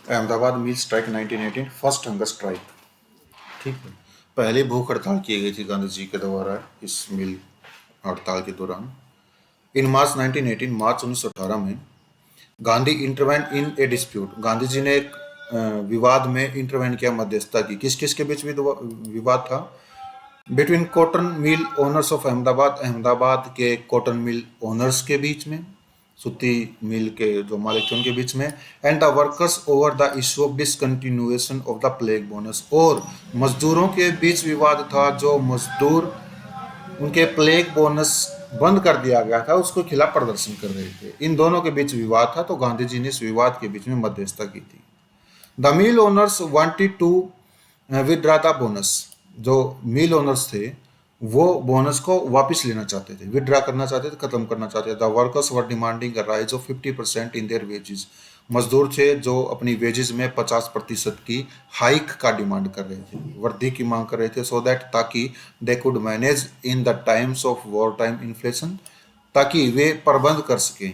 अहमदाबाद मिल strike 1918 first hunger strike. ठीक है, पहली भूख हड़ताल की गई थी गांधी जी के द्वारा इस मिल हड़ताल के दौरान। इन मार्च 1918 मार्च 1918 में गांधी इंटरवेन इन ए डिस्प्यूट। गांधी जी ने एक विवाद में इंटरवेन किया, मध्यस्थता की। किस किस के बीच विवाद था? Between cotton mill owners of Ahmedabad, Ahmedabad के कॉटन मिल ओनर्स के बीच में, सूती मिल के जो मालिक थे उनके बीच में, and the workers over the issue of discontinuation of the plague bonus. और मजदूरों के बीच विवाद था, जो मजदूर उनके प्लेग बोनस बंद कर दिया गया था उसको खिलाफ प्रदर्शन कर रहे थे। इन दोनों के बीच विवाद था, तो गांधी जी ने इस विवाद के बीच में मध्यस्थता की थी। The mill owners wanted to withdraw the bonus. जो मिल ओनर्स थे वो बोनस को वापस लेना चाहते थे, विदड्रॉ करना चाहते थे, खत्म करना चाहते थे। The workers were demanding a rise of 50% in their wages. मजदूर थे जो अपनी वेजेस में 50% की हाइक का डिमांड कर रहे थे, वृद्धि की मांग कर रहे थे, सो दैट ताकि they could manage in the times of war time inflation, ताकि वे प्रबंध कर सकें।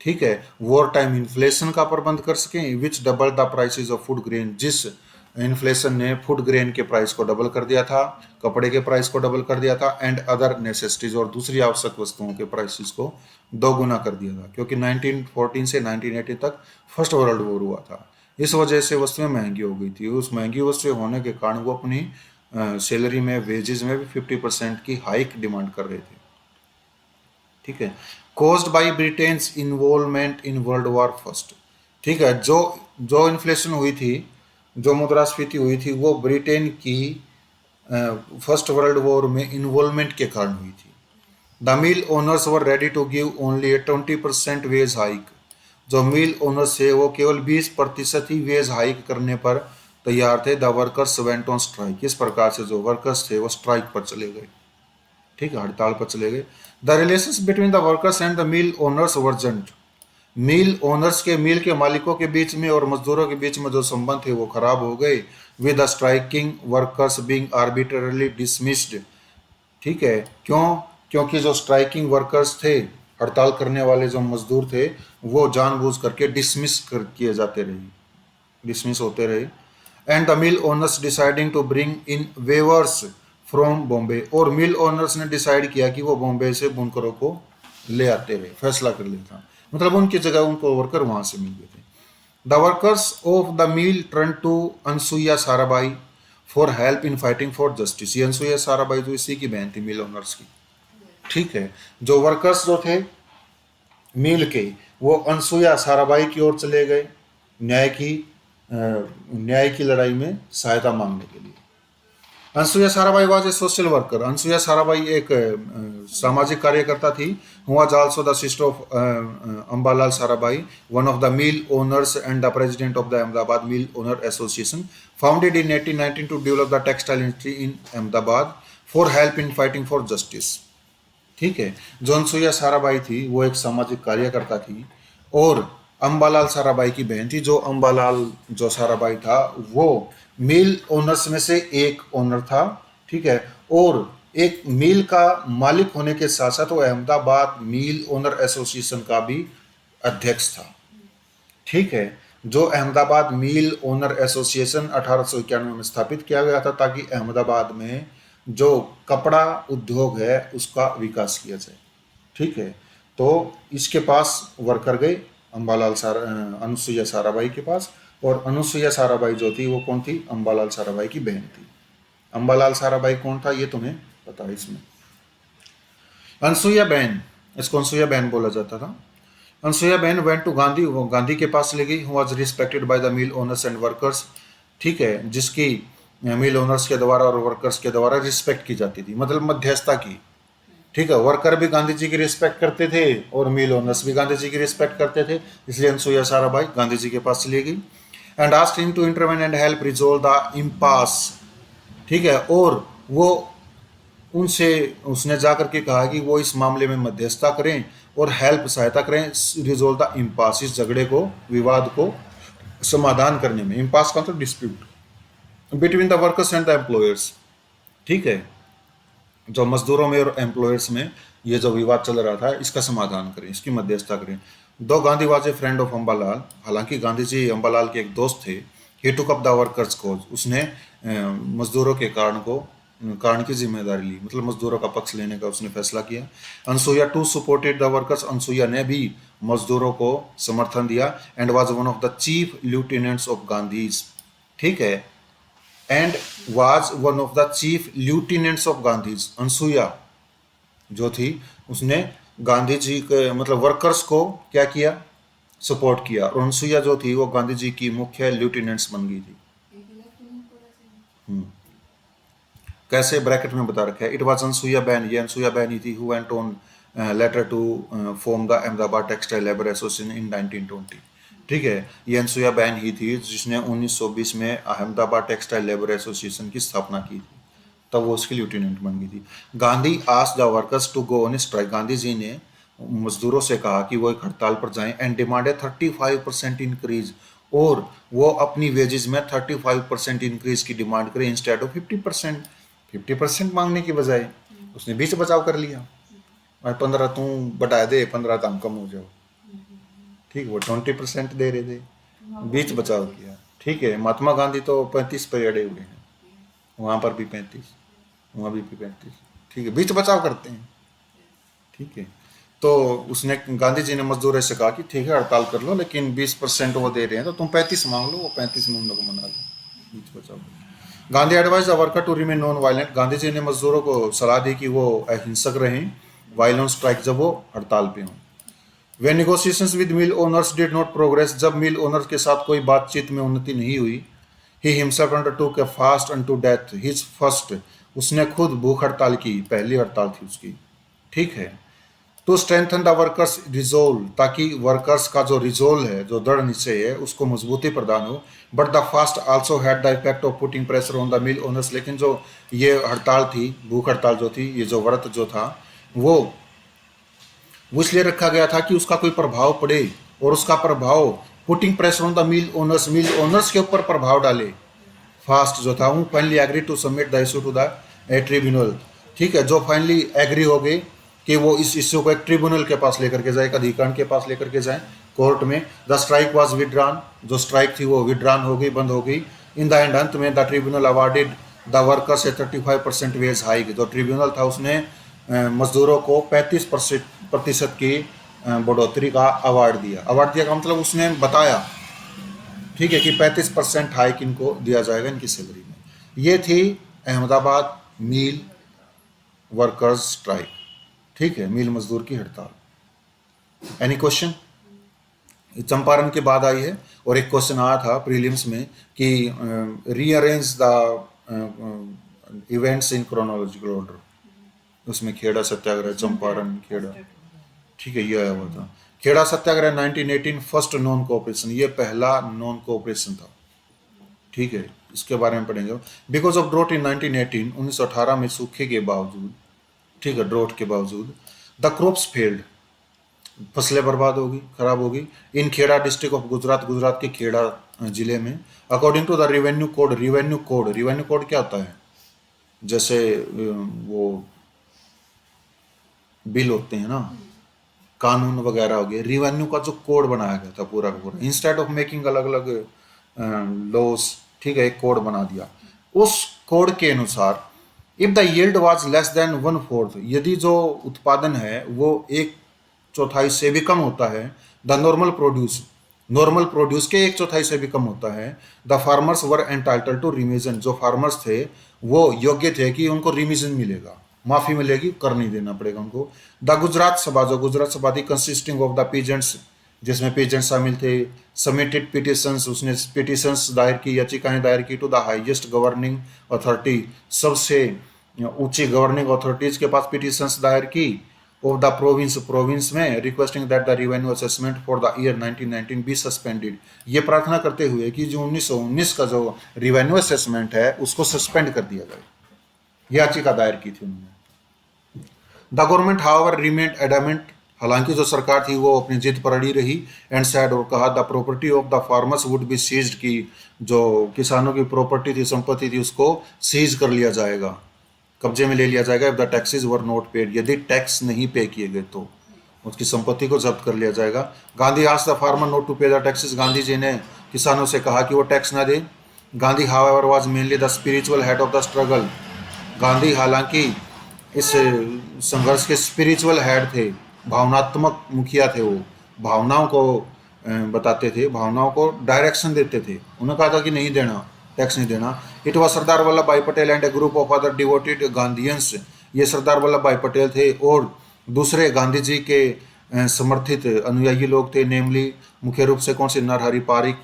ठीक है, वॉर टाइम इन्फ्लेशन का प्रबंध कर सकें, which double the prices of food grain. जिस इन्फ्लेशन ने फूड ग्रेन के प्राइस को डबल कर दिया था, कपड़े के प्राइस को डबल कर दिया था, एंड अदर नेसेसिटीज, और दूसरी आवश्यक वस्तुओं के प्राइसेस को दोगुना कर दिया था, क्योंकि 1914 से 1918 तक फर्स्ट वर्ल्ड वॉर हुआ था। इस वजह से वस्तुएं महंगी हो गई थी। उस महंगी वस्तुएं होने के कारण वो अपनी सैलरी में, वेजेस में भी 50% की हाइक डिमांड कर रहे थे। ठीक है, caused by Britain's involvement in world war first. ठीक है, जो जो इन्फ्लेशन हुई थी, जो मुद्रास्फीति हुई थी, वो ब्रिटेन की फर्स्ट वर्ल्ड वॉर में इन्वॉल्वमेंट के कारण हुई थी। The mill owners were ready to give only 20% wage hike. जो मिल ओनर्स थे वो केवल 20% ही वेज हाइक करने पर तैयार थे। The workers went on strike. इस प्रकार से जो वर्कर्स थे वो स्ट्राइक पर चले गए। ठीक है, हड़ताल पर चले गए। The relations between the workers and the mill owners worsened. Mill owners के, मिल के मालिकों के बीच में और मजदूरों के बीच में जो संबंध थे वो खराब हो गए। With the striking workers being arbitrarily dismissed. ठीक है, क्यों? क्योंकि जो स्ट्राइकिंग वर्कर्स थे, हड़ताल करने वाले जो मजदूर थे, वो जानबूझ करके डिसमिस कर किए जाते रहे, डिसमिस होते रहे। And the mill owners deciding to bring in weavers from Bombay. और मिल ओनर्स ने डिसाइड किया कि वो बॉम्बे से बुनकरों को ले आते रहे, फैसला कर लिया था। मतलब उनकी जगह उनको वर्कर वहां से मिल गए थे। The workers of the mill turn to Anasuya Sarabhai for help in fighting for justice. ये अनसुईया साराबाई जो इसी की बहन थी मिल ओनर्स की। ठीक है, जो वर्कर्स जो थे मिल के, वो अनसुईया साराबाई की ओर चले गए न्याय की लड़ाई में सहायता मांगने के लिए। Anasuya Sarabhai was a social worker. Anasuya Sarabhai एक सामाजिक कार्यकर्ता थी। Who was also the sister of Ambalal Sarabhai, one of the mill owners and the president of the Ahmedabad mill owner association, founded in 1819 to develop the textile industry in Ahmedabad for help in fighting for justice. ठीक है, जो अनसुईया साराबाई थी वो एक सामाजिक कार्यकर्ता थी और अंबालाल साराबाई की बहन थी। जो अंबालाल जो साराबाई था वो मिल ओनर्स में से एक ओनर था। ठीक है, और एक मिल का मालिक होने के साथ साथ वो अहमदाबाद मिल ओनर एसोसिएशन का भी अध्यक्ष था। ठीक है, जो अहमदाबाद मिल ओनर एसोसिएशन 1891 में स्थापित किया गया था, ताकि अहमदाबाद में जो कपड़ा उद्योग है उसका विकास किया जाए। ठीक है, तो इसके पास वर्कर गए अनुसुईया साराबाई के पास, और अनुसुईया साराबाई जो थी वो कौन थी? अंबालाल साराबाई की बहन थी। अंबालाल साराबाई कौन था ये तुम्हें पता है इसमें? अनसुईया बहन, इसको अनसुईया बहन बोला जाता था। अनसुईया बहन वेंट टू गांधी, वो गांधी के पास ले गई। Was respected by the mill owners and workers. ठीक है, जिसकी मिल ओनर्स के द्वारा और वर्कर्स के द्वारा रिस्पेक्ट की जाती थी, मतलब मध्यस्थता की। ठीक है, वर्कर भी गांधी जी की रिस्पेक्ट करते थे और मिल ओनर्स भी गांधी जी की रिस्पेक्ट करते थे, इसलिए अनसुईया साराबाई गांधी जी के पास चली गई। And asked him to intervene and help resolve the impasse. ठीक है, और वो उनसे उसने जाकर के कहा कि वो इस मामले में मध्यस्थता करें और हेल्प, सहायता करें, रिजोल्व द इम्पास, इस झगड़े को, विवाद को समाधान करने में। इम्पास का मतलब dispute between the workers and the employers. ठीक है, जो मजदूरों में और एम्प्लॉयर्स में ये जो विवाद चल रहा था इसका समाधान करें, इसकी मध्यस्थता करें। दो Gandhi was a friend of Ambalal, हालांकि गांधी जी अम्बालाल के एक दोस्त थे। ही टुक अप द वर्कर्स कोज, उसने मजदूरों के कारण की जिम्मेदारी ली, मतलब मजदूरों का पक्ष लेने का उसने फैसला किया। Anasuya too supported the workers, Anasuya ने भी मजदूरों को समर्थन दिया। And was one of the chief lieutenants of Gandhi's, ठीक है, and was one of the chief lieutenants of Gandhi's. Anasuya जो थी उसने गांधी जी के मतलब वर्कर्स को क्या किया, सपोर्ट किया। और अनसुईया जो थी वो गांधी जी की मुख्य ल्यूटेनेंट्स बन गई थी। हम्म, कैसे ब्रैकेट में बता रखा है, इट वाज अनसुईया बैन, ये अनसुईया बैन ही थी, who went on later to form the Ahmedabad textile labour association in 1920, ठीक है। ये अनसुईया बैन ही थी जिसने 1920 में अहमदाबाद टेक्सटाइल लेबर एसोसिएशन की स्थापना की थी, तब वो उसकी ल्यूटेनेंट बन गई थी। Gandhi asked the workers to go on strike, Gandhi ji ने मजदूरों से कहा कि वो एक हड़ताल पर जाएं। एंड डिमांडेड 35% इंक्रीज, और वो अपनी वेजेस में 35% इंक्रीज की डिमांड करें इंस्टेड ऑफ 50%। 50% मांगने की बजाय उसने 20 बचाव कर लिया, और 15 तू बढ़ा दे, 15 तो हम कम हो जाओ, ठीक। वो 20% दे रहे थे, 20 बचाव किया, ठीक है। महात्मा गांधी तो 35 पर अड़े हुए हैं, वहां पर भी 35, वहाँ भी 35, ठीक है, 20 बचाव करते हैं, ठीक है। तो उसने गांधी जी ने मजदूरों से कहा कि ठीक है हड़ताल कर लो, लेकिन 20% वो दे रहे हैं तो तुम 35 मांग लो, वो 35 में उन लोगों को मना लो, 20 बचाओ। Gandhi advise the worker to remain non violent, Gandhi ji ने मजदूरों को सलाह दी कि वो अहिंसक रहें, वायलेंट स्ट्राइक जब वो हड़ताल पे हों। वे negotiations with mill owners did not progress, जब मिल ओनर्स के साथ कोई बातचीत में उन्नति नहीं हुई। He himself undertook a fast unto death, his first, उसने खुद भूख हड़ताल की, पहली हड़ताल थी उसकी, ठीक है। To strengthen the workers resolve, ताकि वर्कर्स का जो रिजोल्व है, जो दृढ़ निश्चय है, उसको मजबूती प्रदान हो। But the fast also had the effect of putting pressure on the mill owners, लेकिन जो ये हड़ताल थी, भूख हड़ताल जो थी, ये जो व्रत जो था, वो इसलिए रखा गया था कि उसका कोई प्रभाव पड़े, और उसका प्रभाव putting pressure on the mill owners के ऊपर प्रभाव डाले। फास्ट जो था वो finally agree to submit the issue to the tribunal, ठीक है, जो फाइनली एग्री हो गए कि वो इस इश्यू को एक ट्रिब्यूनल के पास लेकर के जाए, एक अधिकरण के पास लेकर के जाए, कोर्ट में। द स्ट्राइक वाज विड्रॉन, जो स्ट्राइक थी वो विड्रॉन हो गई, बंद हो गई। इन द एंड, अंत में the tribunal awarded the workers A 35% veg hike, जो ट्रिब्यूनल था उसने मजदूरों को 35% की बढ़ोतरी का अवार्ड दिया। अवार्ड दिया का मतलब उसने बताया, ठीक है, कि 35% हाइक इनको दिया जाएगा इनकी सैलरी में। ये थी अहमदाबाद मिल वर्कर्स स्ट्राइक, ठीक है, मिल मजदूर की हड़ताल। Any question? चंपारण के बाद आई है, और एक क्वेश्चन आया था प्रीलिम्स में कि rearrange the events in chronological order, उसमें खेड़ा सत्याग्रह, चंपारण, खेड़ा, ठीक है, ये आया हुआ था। खेड़ा सत्याग्रह 1918 फर्स्ट नॉन कोऑपरेशन, ये पहला नॉन कोऑपरेशन था, ठीक है, इसके बारे में पढ़ेंगे। बिकॉज ऑफ ड्रोट इन 1918, 1918 में सूखे के बावजूद, ठीक है, ड्रोट के बावजूद, द क्रॉप्स फेल्ड, फसलें बर्बाद होगी, खराब होगी। In Kheda district of Gujarat, Gujarat के खेड़ा जिले में। According to the revenue code, revenue code, revenue code क्या होता है, जैसे वो बिल होते हैं ना, कानून वगैरह हो गए, रेवेन्यू का जो कोड बनाया गया था पूरा का पूरा, इंस्टेड ऑफ मेकिंग अलग अलग लॉस, ठीक है, एक कोड बना दिया। उस कोड के अनुसार if the yield was less than 1/4, यदि जो उत्पादन है वो 1/4 से भी कम होता है, द नॉर्मल प्रोड्यूस के 1/4 से भी कम होता है, the farmers were entitled to remission, जो फार्मर्स थे वो योग्य थे कि उनको रिमिजन मिलेगा, माफी मिलेगी, कर नहीं देना पड़ेगा उनको। द गुजरात सभा, जो गुजरात सभा थी, कंसिस्टिंग ऑफ द पीजेंट्स, जिसमें पीजेंट शामिल थे, सबमिटेड पिटिशंस, उसने पिटिशंस दायर की, याचिकाएं दायर की to the highest governing authority, सबसे ऊंची गवर्निंग अथॉरिटीज के पास पिटिशंस दायर की, ऑफ द प्रोविंस में, requesting that the revenue assessment for the year 1919 be suspended, ये प्रार्थना करते हुए कि जो 1919 का जो रेवेन्यू असेसमेंट है उसको सस्पेंड कर दिया जाए, याचिका दायर की थी उन्होंने। The government however remained adamant, हालांकि जो सरकार थी वो अपनी जिद पर अड़ी रही। एंड सैड, और कहा the property of the farmers would be seized, की जो किसानों की प्रॉपर्टी थी, संपत्ति थी, उसको सीज कर लिया जाएगा, कब्जे में ले लिया जाएगा। If the taxes were not paid, यदि टैक्स नहीं पे किए गए तो। उसकी संपत्ति को जब्त कर लिया जाएगा। Gandhi asked the farmer not to pay the taxes, Gandhi ji ने किसानों से कहा कि वो टैक्स ना दे। Gandhi however was mainly the spiritual head of the struggle, Gandhi हालांकि इस संघर्ष के स्पिरिचुअल हेड थे, भावनात्मक मुखिया थे। वो भावनाओं को बताते थे, भावनाओं को डायरेक्शन देते थे। उन्होंने कहा था कि नहीं देना, टैक्स नहीं देना। It was Sardar Vallabh Bhai Patel and a group of other devoted Gandhians, ये सरदार वल्लभ भाई पटेल थे और दूसरे गांधी जी के समर्थित अनुयायी लोग थे। नेमली मुख्य रूप से कौन से, नरहरि पारिक,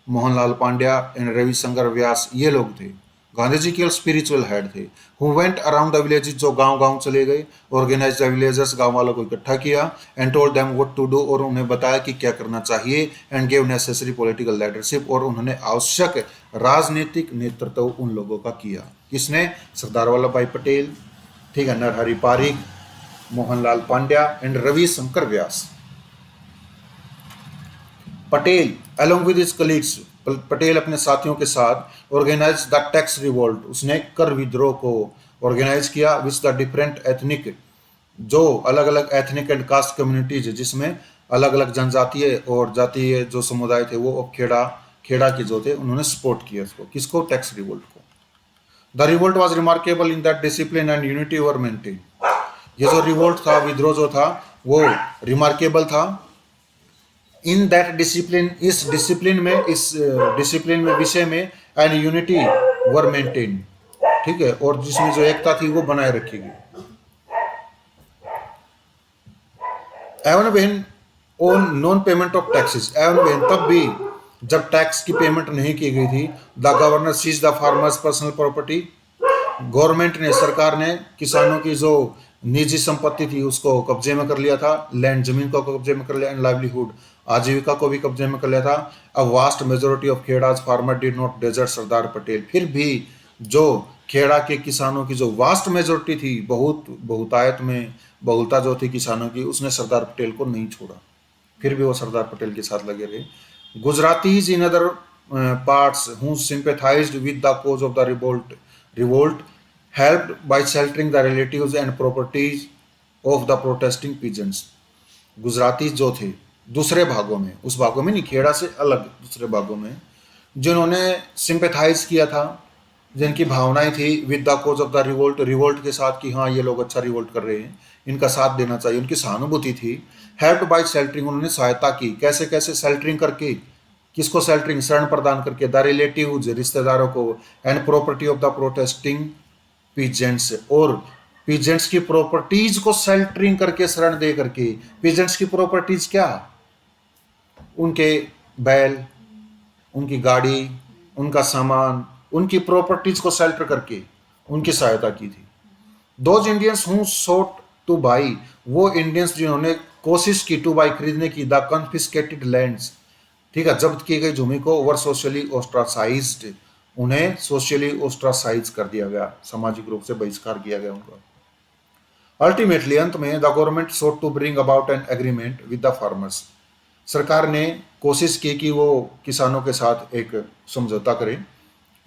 मोहनलाल पांड्या एंड रविशंकर व्यास, ये लोग थे। गांधी जी केवल स्पिरिचुअल हेड थे। Who went around the villages, जो गांव गांव चले गए, ऑर्गेनाइज द विलेजर्स, गांव वालों को इकट्ठा किया, and told them what to do, और उन्हें बताया कि क्या करना चाहिए, and give necessary political leadership, और उन्होंने आवश्यक राजनीतिक नेतृत्व उन लोगों का किया। किसने? सरदार वल्लभ भाई पटेल, ठीक है, Narhari Parikh, Mohanlal Pandya and Ravishankar Vyas. Patel along with his colleagues, Patel अपने साथियों के साथ ऑर्गेनाइज द टैक्स रिवोल्ट, उसने कर विद्रोह को ऑर्गेनाइज किया। विच द डिफरेंट एथनिक, जो अलग अलग एथनिक एंड कास्ट कम्युनिटीज, जिसमें अलग अलग जनजातीय और जातीय जो समुदाय थे, वो खेड़ा के जो थे, उन्होंने सपोर्ट किया इसको। किसको? टैक्स रिवोल्ट को। The revolt was remarkable in that discipline and unity were maintain, ये जो रिवोल्ट था, विद्रोह जो था, वो रिमार्केबल था इन दैट डिसिप्लिन, इस डिसिप्लिन में, विषय में, एंड यूनिटी वर मेंटेन, ठीक है, और जिसमें जो एकता थी वो बनाए रखी गई। Even when on non payment of taxes, even when, तब भी जब टैक्स की पेमेंट नहीं की गई थी, the governor seize the farmers personal property, government ने, सरकार ने किसानों की जो निजी संपत्ति थी उसको कब्जे में कर लिया था, लैंड, जमीन को कब्जे में कर लिया, एंड लाइवलीहुड, आजीविका को भी कब्जे में कर लिया था। A vast majority of Kheda's farmer did not desert Sardar Patel, फिर भी जो खेड़ा के किसानों की जो वास्ट मेजोरिटी थी, बहुतायत में बहुलता जो थी किसानों की, उसने सरदार पटेल को नहीं छोड़ा, फिर भी वो सरदार पटेल के साथ लगे रहे। Gujaratis in other parts who sympathised with the cause of the revolt helped by sheltering the relatives and properties of the protesting peasants, Gujarati जो थे दूसरे भागों में, उस भागों में नहीं, खेड़ा से अलग दूसरे भागों में, जिन्होंने सिंपैथाइज किया था, जिनकी भावनाएं थी with the cause of the revolt के साथ, कि हाँ ये लोग अच्छा रिवोल्ट कर रहे हैं, इनका साथ देना चाहिए, उनकी सहानुभूति थी। हेल्प्ड बाय शेल्टरिंग, उन्होंने सहायता की। कैसे कैसे? शेल्टरिंग करके। किसको शेल्टरिंग? शरण प्रदान करके। द रिलेटिव्स, रिश्तेदारों को, and property of the protesting peasants, और पीजेंट्स की प्रॉपर्टीज को शेल्टरिंग करके, शरण दे करके। पीजेंट्स की प्रॉपर्टीज क्या? उनके बैल, उनकी गाड़ी, उनका सामान, उनकी प्रॉपर्टीज को शेल्टर करके उनकी सहायता की थी। Those Indians who sought to buy, वो इंडियंस जिन्होंने कोशिश की टू बाई, खरीदने की, द कन्फिस्केटेड लैंड्स, ठीक है, जब्त की गई भूमि को, वर सोशली ऑस्ट्रासाइज्ड, उन्हें सोशली ऑस्ट्रासाइज कर दिया गया, सामाजिक रूप से बहिष्कार किया गया उनका। अल्टीमेटली, अंत में, the government sought to bring about an agreement with the farmers, सरकार ने कोशिश की कि वो किसानों के साथ एक समझौता करे।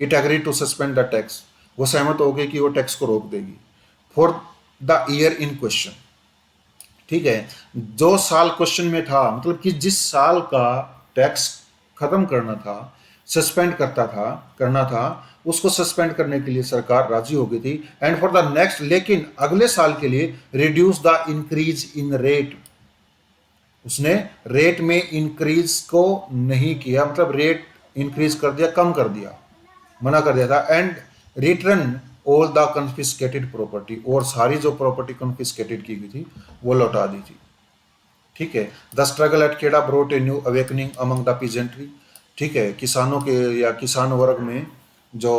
It agree to suspend the tax, वो सहमत हो गई कि वो टैक्स को रोक देगी। For the year in question, ठीक है, जो साल क्वेश्चन में था, मतलब कि जिस साल का टैक्स खत्म सस्पेंड करना था, उसको सस्पेंड करने के लिए सरकार राजी हो गई थी। एंड फॉर द नेक्स्ट, लेकिन अगले साल के लिए, reduce the increase in rate, उसने रेट में इंक्रीज को नहीं किया, मतलब रेट इंक्रीज कर दिया, कम कर दिया, मना कर दिया था। And return all the confiscated property, और सारी जो प्रॉपर्टी कन्फिस्केटेड की गई थी वो लौटा दी थी, ठीक है। The struggle at Kheda brought a new awakening among the peasantry, ठीक है, किसानों के या किसान वर्ग में जो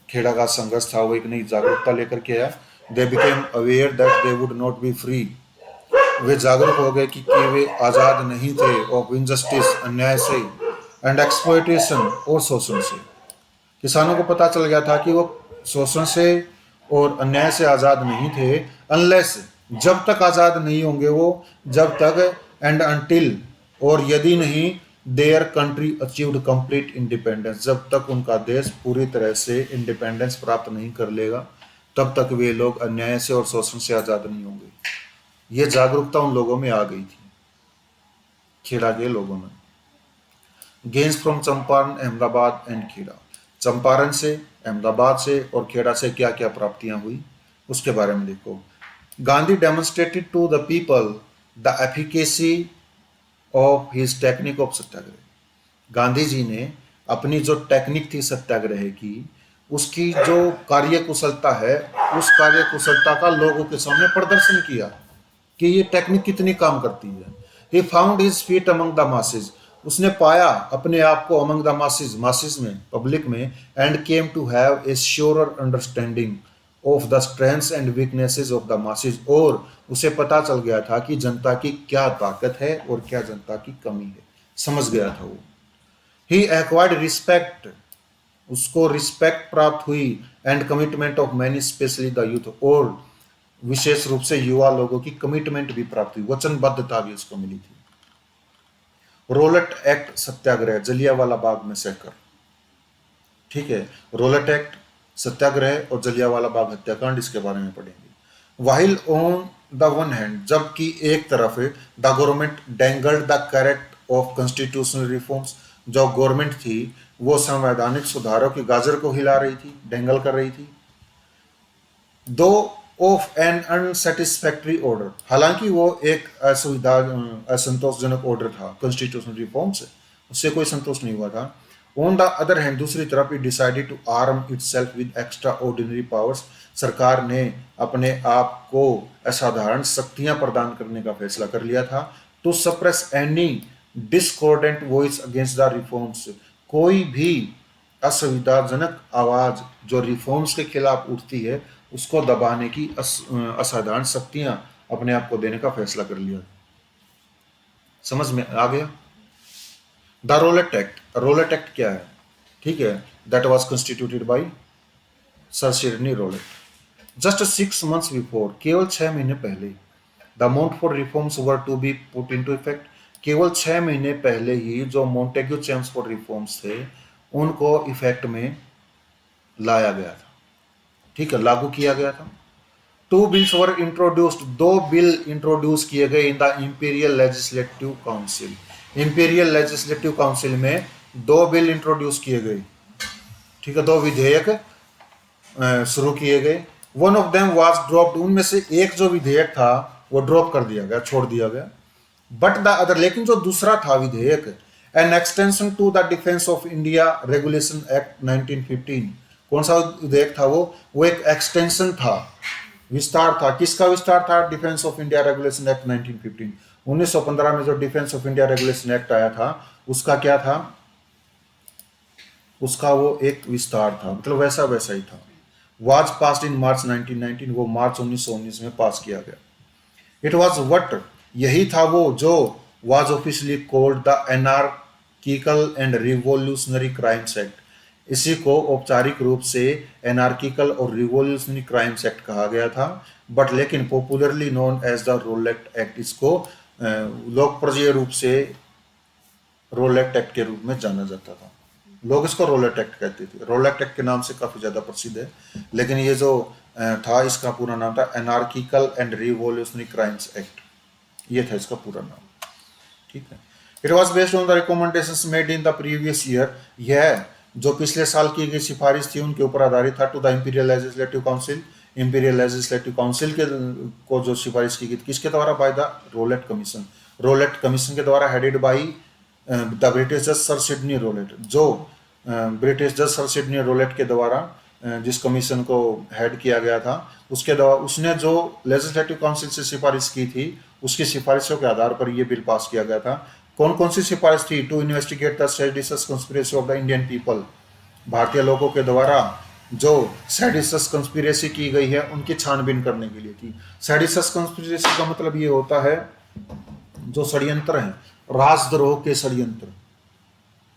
खेड़ा का संघर्ष था, वो एक नई जागरूकता लेकर के आया। They became aware that they would not be free, वे जागरूक हो गए कि वे आज़ाद नहीं थे ऑफ इनजस्टिस, अन्याय से, एंड एक्सप्लॉयटेशन, और शोषण से। किसानों को पता चल गया था कि वो शोषण से और अन्याय से आज़ाद नहीं थे, अनलेस, जब तक आज़ाद नहीं होंगे वो, जब तक, एंड अनटिल, और यदि नहीं, their country achieved complete independence, जब तक उनका देश पूरी तरह से इंडिपेंडेंस प्राप्त नहीं कर लेगा, तब तक वे लोग अन्याय से और शोषण से आज़ाद नहीं होंगे। ये जागरूकता उन लोगों में आ गई थी, खेड़ा के लोगों में। Gains from Champaran, Ahmedabad and Kheda. Champaran से, अहमदाबाद से और खेड़ा से क्या क्या प्राप्तियां हुई उसके बारे में देखो। Gandhi demonstrated to the people the efficacy of his technique of satyagraha. Gandhi ji ने अपनी जो टेक्निक थी सत्याग्रह की, उसकी जो कार्य कुशलता है, उस कार्य कुशलता का लोगों के सामने प्रदर्शन किया कि ये टेक्निक कितनी काम करती है। He found his feet among the masses. उसने पाया अपने आप को अमंग द मासेज, मासेज में, पब्लिक में, and came to have a surer understanding of the strengths and weaknesses of the masses. और उसे पता चल गया था कि जनता की क्या ताकत है और क्या जनता की कमी है, समझ गया था वो। ही एक्वायर्ड रिस्पेक्ट, उसको रिस्पेक्ट प्राप्त हुई, and commitment of many specially the youth, और विशेष रूप से युवा लोगों की कमिटमेंट भी प्राप्त हुई, वचनबद्धता भी उसको मिली थी। रोलेट एक्ट सत्याग्रह, जलियांवाला बाग में सहकर। ठीक है, रोलेट एक्ट सत्याग्रह और जलियांवाला बाग हत्याकांड, इसके बारे में पढ़ेंगे। While on the one hand, जबकि एक तरफ the government dangled the carrot of constitutional reforms, जो गवर्नमेंट थी वो संवैधानिक सुधारों की गाजर को हिला रही थी, डेंगल कर रही थी। दो ऑफ एन अनसेटिस्फैक्ट्री ऑर्डर, हालांकि वो एक असुविधा, असंतोषजनक ऑर्डर था कॉन्स्टिट्यूशनल रिफॉर्म से, उससे कोई संतोष नहीं हुआ था। ऑन द अदर हैंड, दूसरी तरफ, it decided to arm itself with extraordinary powers, सरकार ने अपने आप को असाधारण शक्तियां प्रदान करने का फैसला कर लिया था। To suppress any discordant voice against the reforms, कोई भी असुविधाजनक आवाज जो रिफॉर्म्स के खिलाफ उठती है उसको दबाने की असाधारण शक्तियां अपने आप को देने का फैसला कर लिया। समझ में आ गया? The Rowlatt act, Rowlatt act क्या है? ठीक है, that was constituted by sir Sidney Rowlatt. Just 6 months before, केवल 6 महीने पहले, the Montford reforms were to be put into effect, केवल 6 महीने पहले ही जो मॉन्टेग्यू चेम्सफोर्ड रिफॉर्म्स थे उनको इफेक्ट में लाया गया था। ठीक है, लागू किया गया था। 2 bills were introduced, 2 bill introduce किए गए in the imperial legislative council. Imperial legislative council में 2 बिल इंट्रोड्यूस किए गए। ठीक है, 2 विधेयक शुरू किए गए। One of them was dropped, उनमें से एक जो विधेयक था वो ड्रॉप कर दिया गया, छोड़ दिया गया। बट द अदर, लेकिन जो दूसरा था विधेयक, an extension to the defence of India regulation act 1915, कौन सा विधेयक था वो एक एक्सटेंशन था, विस्तार था। किसका विस्तार था? Defence of India regulation act 1915। 1915 में जो defence of India regulation act आया था उसका क्या था? उसका वो एक विस्तार था, मतलब वैसा वैसा ही था। वाज पास्ड इन मार्च 1919, वो मार्च 1919 में पास किया गया। इट वाज व्हाट, यही था वो जो was officially called the anarchical and revolutionary crimes act. इसी को औपचारिक रूप से एनार्किकल और रिवॉल्यूशनरी क्राइम्स एक्ट कहा गया था, बट लेकिन popularly known as the Rowlatt act, इसको लोकप्रिय रूप से रोलेट एक्ट के रूप में जाना जाता था। लोग इसको रोलेट एक्ट कहते थे, रोलेट एक्ट के नाम से काफी ज्यादा प्रसिद्ध है, लेकिन ये जो था इसका पूरा नाम था anarchical and revolutionary crimes act, ये था इसका पूरा नाम। ठीक है, it was based on the recommendations made in the previous year, यह जो पिछले साल की गई सिफारिश थी उनके ऊपर आधारित था। To the imperial legislative council, imperial legislative council के को जो सिफारिश की गई थी किसके द्वारा? By the Rowlatt commission, Rowlatt commission के द्वारा, हेडेड बाय द ब्रिटिश जज सर सिडनी रोलेट, जो ब्रिटिश जज सर सिडनी रोलेट के द्वारा जिस कमीशन को हेड किया गया था उसके द्वारा, उसने जो लेजिस्लेटिव काउंसिल से सिफारिश की थी उसकी सिफारिशों के आधार पर यह बिल पास किया गया था। कौन कौन सी सिफारिश थी? To investigate the seditious conspiracy of the Indian people, भारतीय लोगों के द्वारा जो सेडिशस कंस्पिरेसी की गई है उनकी छानबीन करने के लिए थी। सेडिशस कंस्पिरेसी का मतलब ये होता है जो षड्यंत्र है, राजद्रोह के षड्यंत्र,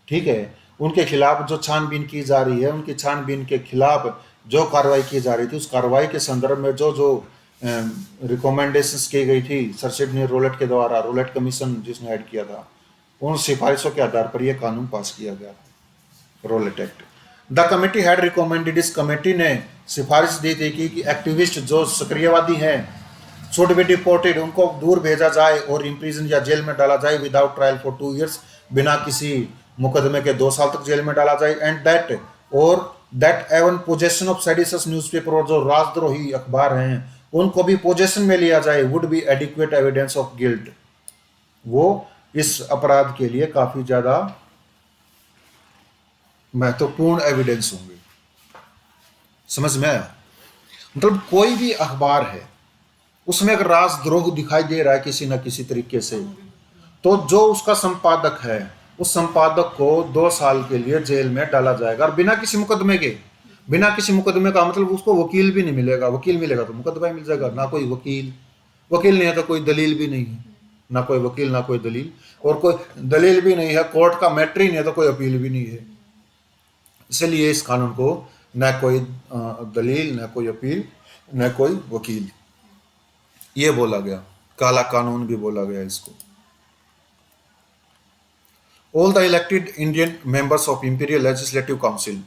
ठीक है, उनके खिलाफ जो छानबीन की जा रही है, उनकी छानबीन के खिलाफ जो कार्रवाई की जा रही थी उस कार्रवाई के संदर्भ में जो जो रिकमेंडेशंस की गई थी सर सिडनी रोलेट के द्वारा, रोलेट कमीशन जिसने ऐड किया था, उन सिफारिशों के आधार पर यह कानून पास किया गया था, Rowlatt act. The committee had recommended, इस कमेटी ने सिफारिश दी थी कि एक्टिविस्ट जो सक्रियवादी हैं, शुड बी डिपोर्टेड, उनको दूर भेजा जाए और इम्प्रिजन या जेल में डाला जाए विदाउट ट्रायल फॉर 2 years, बिना किसी मुकदमे के 2 साल तक जेल में डाला जाए। And that even possession of seditious newspaper, और जो राजद्रोही अखबार हैं उनको भी पोजेशन में लिया जाए, would be adequate evidence of guilt, वो इस अपराध के लिए काफी ज्यादा महत्वपूर्ण एविडेंस होंगे। समझ में आया? मतलब कोई भी अखबार है उसमें अगर राजद्रोह दिखाई दे रहा है किसी न किसी तरीके से, तो जो उसका संपादक है उस संपादक को 2 साल के लिए जेल में डाला जाएगा, और बिना किसी मुकदमे के। बिना किसी मुकदमे का मतलब उसको वकील भी नहीं मिलेगा, वकील मिलेगा तो मुकदमा ही मिल जाएगा। ना कोई वकील, वकील नहीं है तो कोई दलील भी नहीं है, ना कोई वकील ना कोई दलील, और कोई दलील भी नहीं है, कोर्ट का मैटर ही नहीं है तो कोई अपील भी नहीं है। इसलिए इस कानून को न कोई दलील, न कोई अपील, न कोई वकील, ये बोला गया। काला कानून भी बोला गया इसको। All the elected Indian members of imperial legislative council,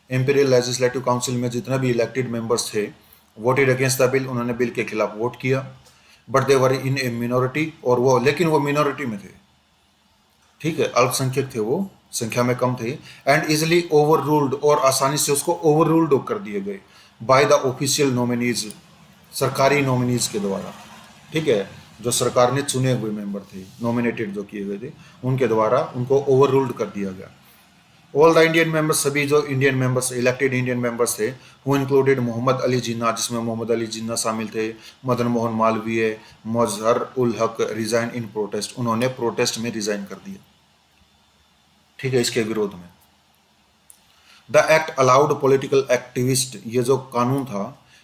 imperial legislative council में जितने भी इलेक्टेड मेंबर्स थे, वोटेड अगेंस्ट द बिल, उन्होंने बिल के खिलाफ वोट किया। But they were in A minority, और वो लेकिन वो मिनोरिटी में थे, ठीक है, अल्पसंख्यक थे, वो संख्या में कम थे। एंड इजिली ओवर रूल्ड, और आसानी से उसको ओवर रूल्ड कर दिए गए बाय द ऑफिशियल नॉमिनीज, सरकारी नॉमिनीज के द्वारा, ठीक है, जो सरकार ने चुने हुए मेंबर थे, नॉमिनेटेड जो किए गए थे, उनके द्वारा उनको ओवर रूल्ड कर दिया गया। ऑल द इंडियन मेंबर्स, सभी जो Indian members, elected Indian members थे, हु इंक्लूडेड मोहम्मद अली जिन्ना, जिसमें मोहम्मद अली जिन्ना शामिल थे, मदन मोहन मालवीय, मजहर ul Haq, resign in protest, उन्होंने प्रोटेस्ट में रिजाइन कर दिया, ठीक है, इसके विरोध में। The act allowed political activist, ये जो कानून था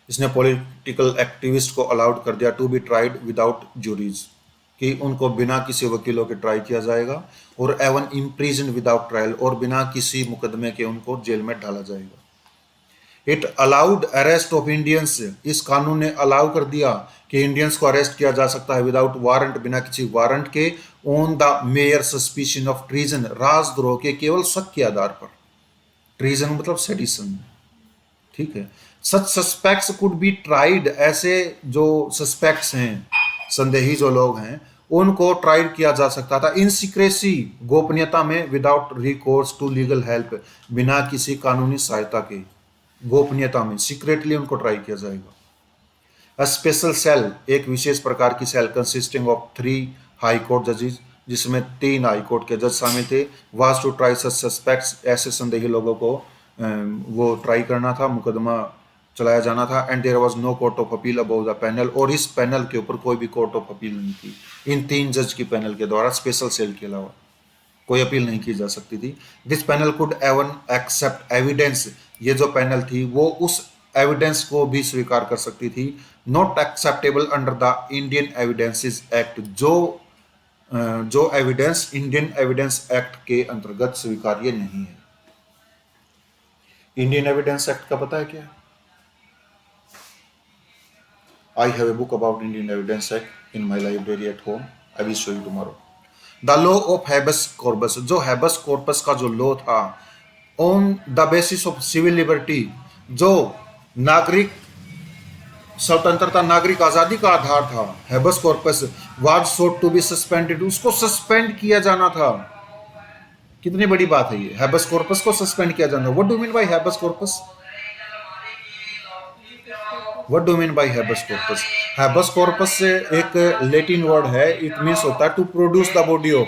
इसने पॉलिटिकल एक्टिविस्ट को अलाउड कर दिया to be tried without juries, कि उनको बिना किसी वकीलों के ट्राई किया जाएगा, और एवन इम्प्रिजन विदाउट ट्रायल, और बिना किसी मुकदमे के उनको जेल में डाला जाएगा। It allowed arrest of Indians, इस कानून ने अलाउ कर दिया कि इंडियंस को अरेस्ट किया जा सकता है विदाउट वारंट, बिना किसी वारंट के, on the mayor suspicion of treason, राजद्रोह के केवल शक के आधार पर। ट्रीजन मतलब सेडिशन, ठीक है। सच सस्पेक्ट्स कुड बी ट्राइड, ऐसे जो सस्पेक्ट्स हैं, संदेही जो लोग हैं, उनको ट्राई किया जा सकता था इन सीक्रेसी, गोपनीयता में, without recourse to legal help, बिना किसी कानूनी सहायता के, गोपनीयता में, सीक्रेटली उनको ट्राई किया जाएगा। अ स्पेशल सेल, एक विशेष प्रकार की cell consisting of 3 high court जजेस, जिसमें 3 हाई कोर्ट के जज शामिल थे, was to try such suspects, ऐसे संदेही लोगों को वो ट्राई करना था, मुकदमा चलाया जाना था। And there was no court of appeal above the panel, और इस पैनल के ऊपर कोई भी कोर्ट ऑफ अपील नहीं थी, इन 3 जज की पैनल के द्वारा, स्पेशल सेल के अलावा कोई अपील नहीं की जा सकती थी। This panel could even accept evidence, ये जो पैनल थी वो उस एविडेंस को भी स्वीकार कर सकती थी, not acceptable under the Indian evidences act, जो एविडेंस इंडियन एविडेंस एक्ट के अंतर्गत स्वीकार्य नहीं है। इंडियन एविडेंस एक्ट का पता है क्या? I have a book about Indian Evidence Act in my library at home. I will show you tomorrow. The law of habeas corpus, जो habeas corpus का जो लॉ था, on the basis of civil liberty, जो नागरिक स्वतंत्रता, नागरिक आजादी का आधार था, habeas corpus was sought to be suspended, उसको सस्पेंड किया जाना था। कितनी बड़ी बात है ये, habeas corpus को सस्पेंड किया जाना। What do you mean by habeas corpus? What do you mean by habeas corpus? Habeas corpus से एक लैटिन वर्ड है, इट मीन्स होता है to produce the body of,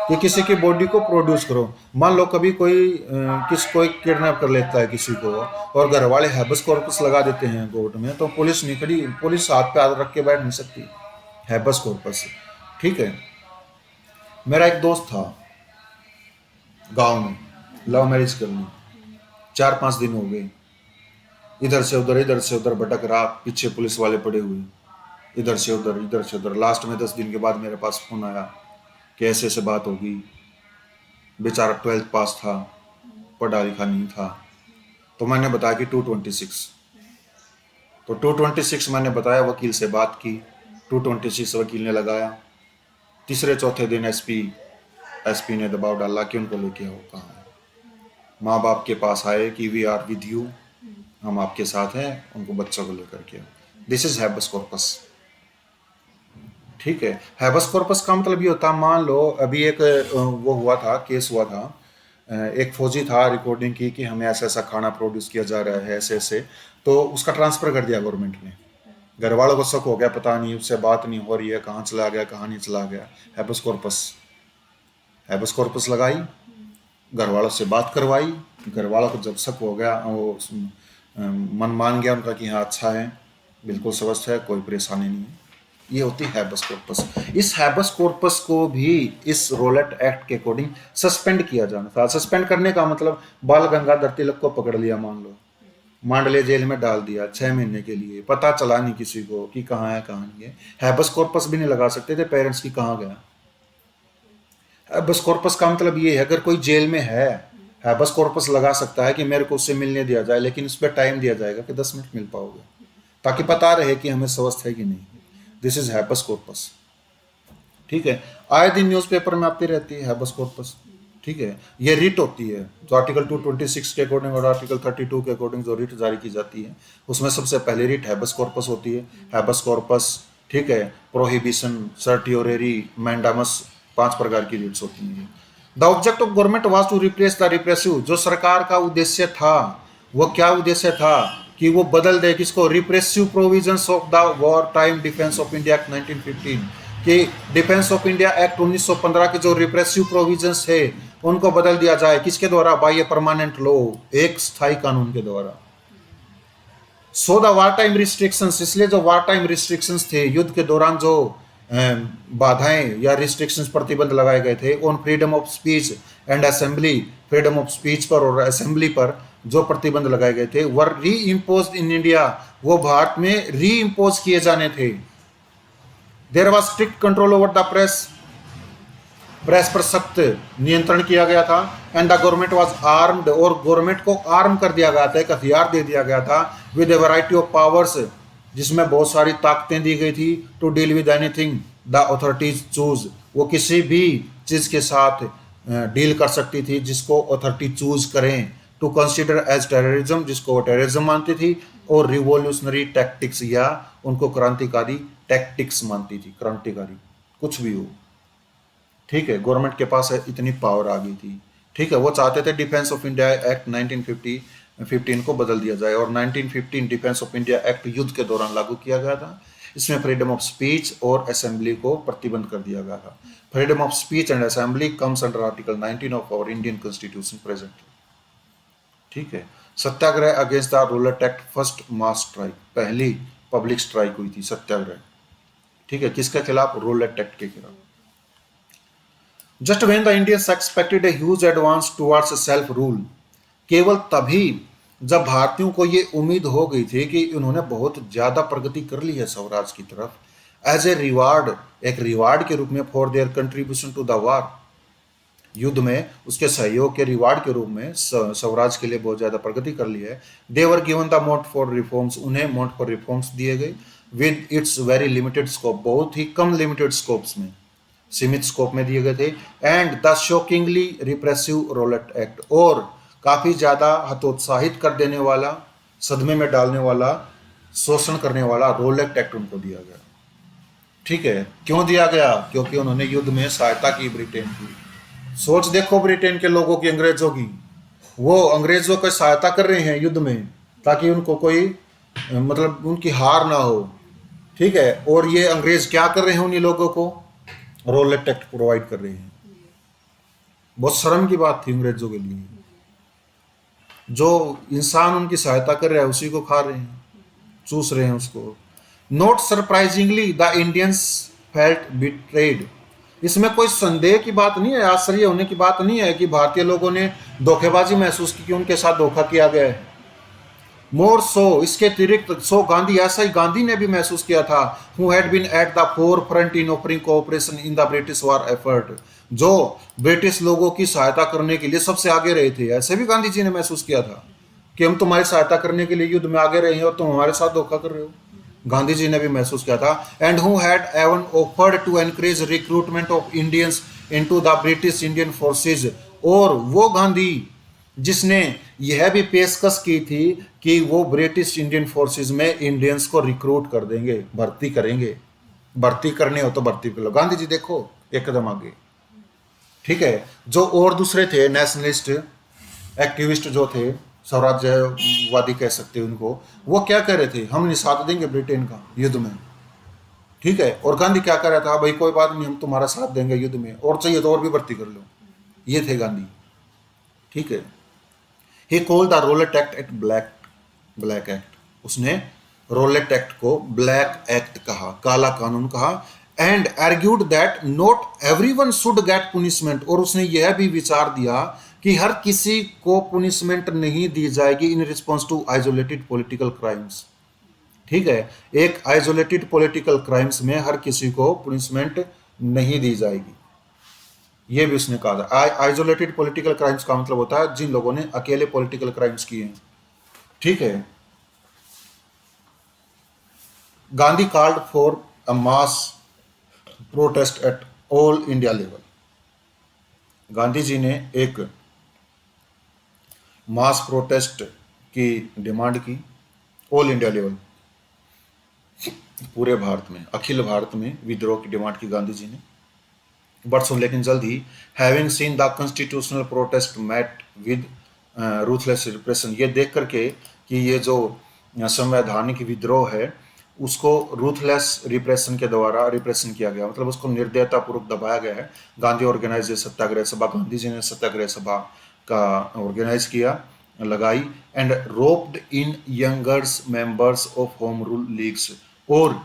कि किसी की बॉडी को प्रोड्यूस करो। मान लो कभी कोई किडनैप कर लेता है किसी को, और घर वाले हैबस कॉर्पस लगा देते हैं कोर्ट में, तो पुलिस नहीं खड़ी, पुलिस हाथ पे हाथ रख के बैठ नहीं सकती, हैबस कॉर्पस, ठीक है। मेरा एक दोस्त था गांव में, लव मैरिज कर ली, 4-5 दिन हो गए, इधर से उधर भटक रहा, पीछे पुलिस वाले पड़े हुए, इधर से उधर। लास्ट में 10 दिन के बाद मेरे पास फोन आया कि ऐसे ऐसे बात होगी। बेचारा 12th पास था, पढ़ा लिखा नहीं था, तो मैंने बताया कि 226, तो 226 मैंने बताया, वकील से बात की, 226 वकील ने लगाया। तीसरे चौथे दिन एसपी ने दबाव डाला कि उनको लेके आओ। कहाँ? माँ बाप के पास आए कि वी आर विद यू, हम आपके साथ हैं, उनको बच्चों को लेकर के। दिस इज हैबस कॉर्पस, ठीक है। हैबस कॉर्पस का मतलब ये होता है, मान लो अभी एक वो हुआ था, केस हुआ था, एक फौजी था, रिकॉर्डिंग की कि हमें ऐसा ऐसा खाना प्रोड्यूस किया जा रहा है ऐसे ऐसे, तो उसका ट्रांसफर कर दिया गवर्नमेंट ने। घर वालों को शक हो गया, पता नहीं उससे बात नहीं हो रही है, कहाँ चला गया कहाँ नहीं चला गया। हैबस कॉर्पस, हैबस कॉर्पस लगाई, घर वालों से बात करवाई। घर वालों को जब शक हो गया, वो मन मान गया उनका कि हाँ अच्छा है, बिल्कुल स्वस्थ है, कोई परेशानी नहीं है। ये होती है हैबस कॉर्पस। इस हैबस कॉर्पस को भी इस रोलेट एक्ट के अकॉर्डिंग सस्पेंड किया जाना था। सस्पेंड करने का मतलब बाल गंगाधर तिलक को पकड़ लिया, मान लो मांडले जेल में डाल दिया 6 महीने के लिए, पता चला नहीं किसी को कि कहाँ है कहाँ नहीं है। हैबस कॉर्पस भी नहीं लगा सकते थे पेरेंट्स की कहाँ गया। हैबस कॉर्पस का मतलब ये है, अगर कोई जेल में है, हैबस कॉर्पस लगा सकता है कि मेरे को उससे मिलने दिया जाए, लेकिन उस पर टाइम दिया जाएगा कि 10 मिनट मिल पाओगे, ताकि पता रहे कि हमें स्वस्थ है कि नहीं। This is habeas corpus. ठीक है, आए दिन न्यूज़पेपर में आती रहती है हैबस कॉर्पस। ठीक है, ये रिट होती है, जो आर्टिकल 226 के अकॉर्डिंग और आर्टिकल 32 के अकॉर्डिंग जो रिट जारी की जाती है, उसमें सबसे पहले रिट हैबस कॉर्पस होती है। हैबस कॉर्पस, ठीक है, प्रोहिबिशन, सर्टियोरेरी, मैंडामस, 5 प्रकार की रिट्स होती हैं। The object of government was to replace the repressive. जो सरकार का उद्देश्य था, वो क्या उद्देश्य था कि वो बदल दे किसको, repressive provisions of the war time defence of India act 1915, कि डिफेंस ऑफ इंडिया एक्ट 1915 के जो रिप्रेसिव प्रोविजंस है उनको बदल दिया जाए। किसके द्वारा? बाय ए परमानेंट लॉ, एक स्थायी कानून के द्वारा। So the war time restrictions, इसलिए जो वार टाइम रिस्ट्रिक्शंस थे, युद्ध के दौरान जो बाधाएं या रिस्ट्रिक्शंस, प्रतिबंध लगाए गए थे on freedom of speech and assembly, freedom of speech पर और असेंबली पर जो प्रतिबंध लगाए गए थे, वर री इम्पोज इन इंडिया, वो भारत में री इम्पोज किए जाने थे। There was strict control over the press, press पर सख्त नियंत्रण किया गया था। And the government was armed, और गवर्नमेंट को आर्म कर दिया गया था, एक हथियार दे दिया गया था, with a variety of powers, जिसमें बहुत सारी ताकतें दी गई थी, to deal with anything the authorities choose, वो किसी भी चीज के साथ डील कर सकती थी जिसको अथॉरिटी चूज करें। टू कंसिडर एज टेररिज्म, जिसको वो टेररिज्म मानती थी, और रिवोल्यूशनरी टैक्टिक्स, या उनको क्रांतिकारी टैक्टिक्स मानती थी, क्रांतिकारी कुछ भी हो। ठीक है, गवर्नमेंट के पास इतनी पावर आ गई थी। ठीक है, वो चाहते थे डिफेंस ऑफ इंडिया एक्ट 1915 को बदल दिया जाए, और 1915 डिफेंस ऑफ इंडिया एक्ट युद्ध के दौरान लागू किया गया था। इसमें फ्रीडम ऑफ स्पीच और असेंबली को प्रतिबंध कर दिया गया था। Freedom of speech and assembly comes under article 19 of our Indian constitution presently. ठीक है, satyagraha against the Rowlatt act, first mass strike, पहली पब्लिक स्ट्राइक हुई थी, सत्याग्रह। ठीक है, किसके खिलाफ? रोलेट एक्ट के खिलाफ। Just when the Indians expected a huge advance towards self rule, केवल तभी जब भारतीयों को ये उम्मीद हो गई थी कि उन्होंने बहुत ज्यादा प्रगति कर ली है स्वराज की तरफ, एज ए रिवार्ड, एक रिवार्ड के रूप में, for their contribution to the war, युद्ध में उसके सहयोग के रिवार्ड के रूप में स्वराज के लिए बहुत ज्यादा प्रगति कर ली है। दे वर गिवन द मोट फॉर रिफॉर्म्स, उन्हें मोट फॉर रिफॉर्म्स दिए गए, with its very limited scope, बहुत ही कम लिमिटेड स्कोप्स में, सीमित स्कोप में दिए गए थे। And the shockingly repressive Rowlatt act, और काफी ज्यादा हतोत्साहित कर देने वाला, सदमे में डालने वाला, शोषण करने वाला रोलेट एक्ट उनको दिया गया। ठीक है, क्यों दिया गया? क्योंकि उन्होंने युद्ध में सहायता की ब्रिटेन की। सोच देखो ब्रिटेन के लोगों की, अंग्रेजों की, वो अंग्रेजों की सहायता कर रहे हैं युद्ध में, ताकि उनको कोई मतलब उनकी हार ना हो। ठीक है, और ये अंग्रेज क्या कर रहे हैं? उन्हीं लोगों को रोलेट एक्ट प्रोवाइड कर रहे हैं। बहुत शर्म की बात थी अंग्रेजों के लिए। जो इंसान उनकी सहायता कर रहा है उसी को खा रहे हैं, चूस रहे हैं उसको। Not surprisingly the Indians felt betrayed, इसमें कोई संदेह की बात नहीं है, आश्चर्य होने की बात नहीं है कि भारतीय लोगों ने धोखेबाजी महसूस की कि उनके साथ धोखा किया गया है। मोर सो, इसके अतिरिक्त, सो गांधी, ऐसा ही गांधी ने भी महसूस किया था, who had been at the forefront in offering cooperation in the British war effort, जो ब्रिटिश लोगों की सहायता करने के लिए सबसे आगे रहे थे। ऐसे भी गांधी जी ने महसूस किया था कि हम तुम्हारी सहायता करने के लिए युद्ध में आगे रहे हैं और तुम हमारे साथ धोखा कर रहे हो। गांधी जी ने भी महसूस किया था। And who had even offered to encourage recruitment of Indians into the British Indian forces, और वो गांधी जिसने यह भी पेशकश की थी कि वो ब्रिटिश इंडियन फोर्सेज में इंडियंस को रिक्रूट कर देंगे, भर्ती करेंगे। भर्ती करनी हो तो भर्ती कर लो। गांधी जी देखो एक कदम आगे। ठीक है, जो और दूसरे थे नेशनलिस्ट एक्टिविस्ट जो थे, स्वराज्यवादी कह सकते हैं उनको, वो क्या कह रहे थे, हम नहीं साथ देंगे ब्रिटेन का युद्ध में। ठीक है, और गांधी क्या कह रहा था, भाई कोई बात नहीं, हम तुम्हारा साथ देंगे युद्ध में, और चाहिए तो और भी भर्ती कर लो। ये थे गांधी। ठीक है, he called the Rowlatt act at black black act. उसने रोलेट एक्ट को ब्लैक एक्ट कहा, काला कानून कहा। And argued that not everyone should get punishment. और उसने यह भी विचार दिया कि हर किसी को पुनिशमेंट नहीं दी जाएगी in response to isolated political crimes. ठीक है, एक आइसोलेटेड पॉलिटिकल क्राइम्स में हर किसी को पुनिशमेंट नहीं दी जाएगी, ये भी उसने कहा था। आइसोलेटेड पॉलिटिकल क्राइम्स का मतलब होता है जिन लोगों ने अकेले पॉलिटिकल क्राइम्स किए हैं। ठीक है, Gandhi called for a mass protest at all India level. Gandhi ji ने एक मास प्रोटेस्ट की डिमांड की ऑल इंडिया लेवल, पूरे भारत में, अखिल भारत में विद्रोह की डिमांड की गांधी जी ने। बट सुन, लेकिन जल्द ही, having seen the constitutional protest met with ruthless repression. ये देख करके कि ये जो संवैधानिक विद्रोह है उसको रूथलेस रिप्रेशन के द्वारा रिप्रेशन किया गया, मतलब उसको निर्दयतापूर्वक दबाया गया है। गांधी ऑर्गेनाइज सत्याग्रह सभा, गांधी जी ने सत्याग्रह सभा का ऑर्गेनाइज किया, लगाई। And roped in youngers members of home rule leagues. और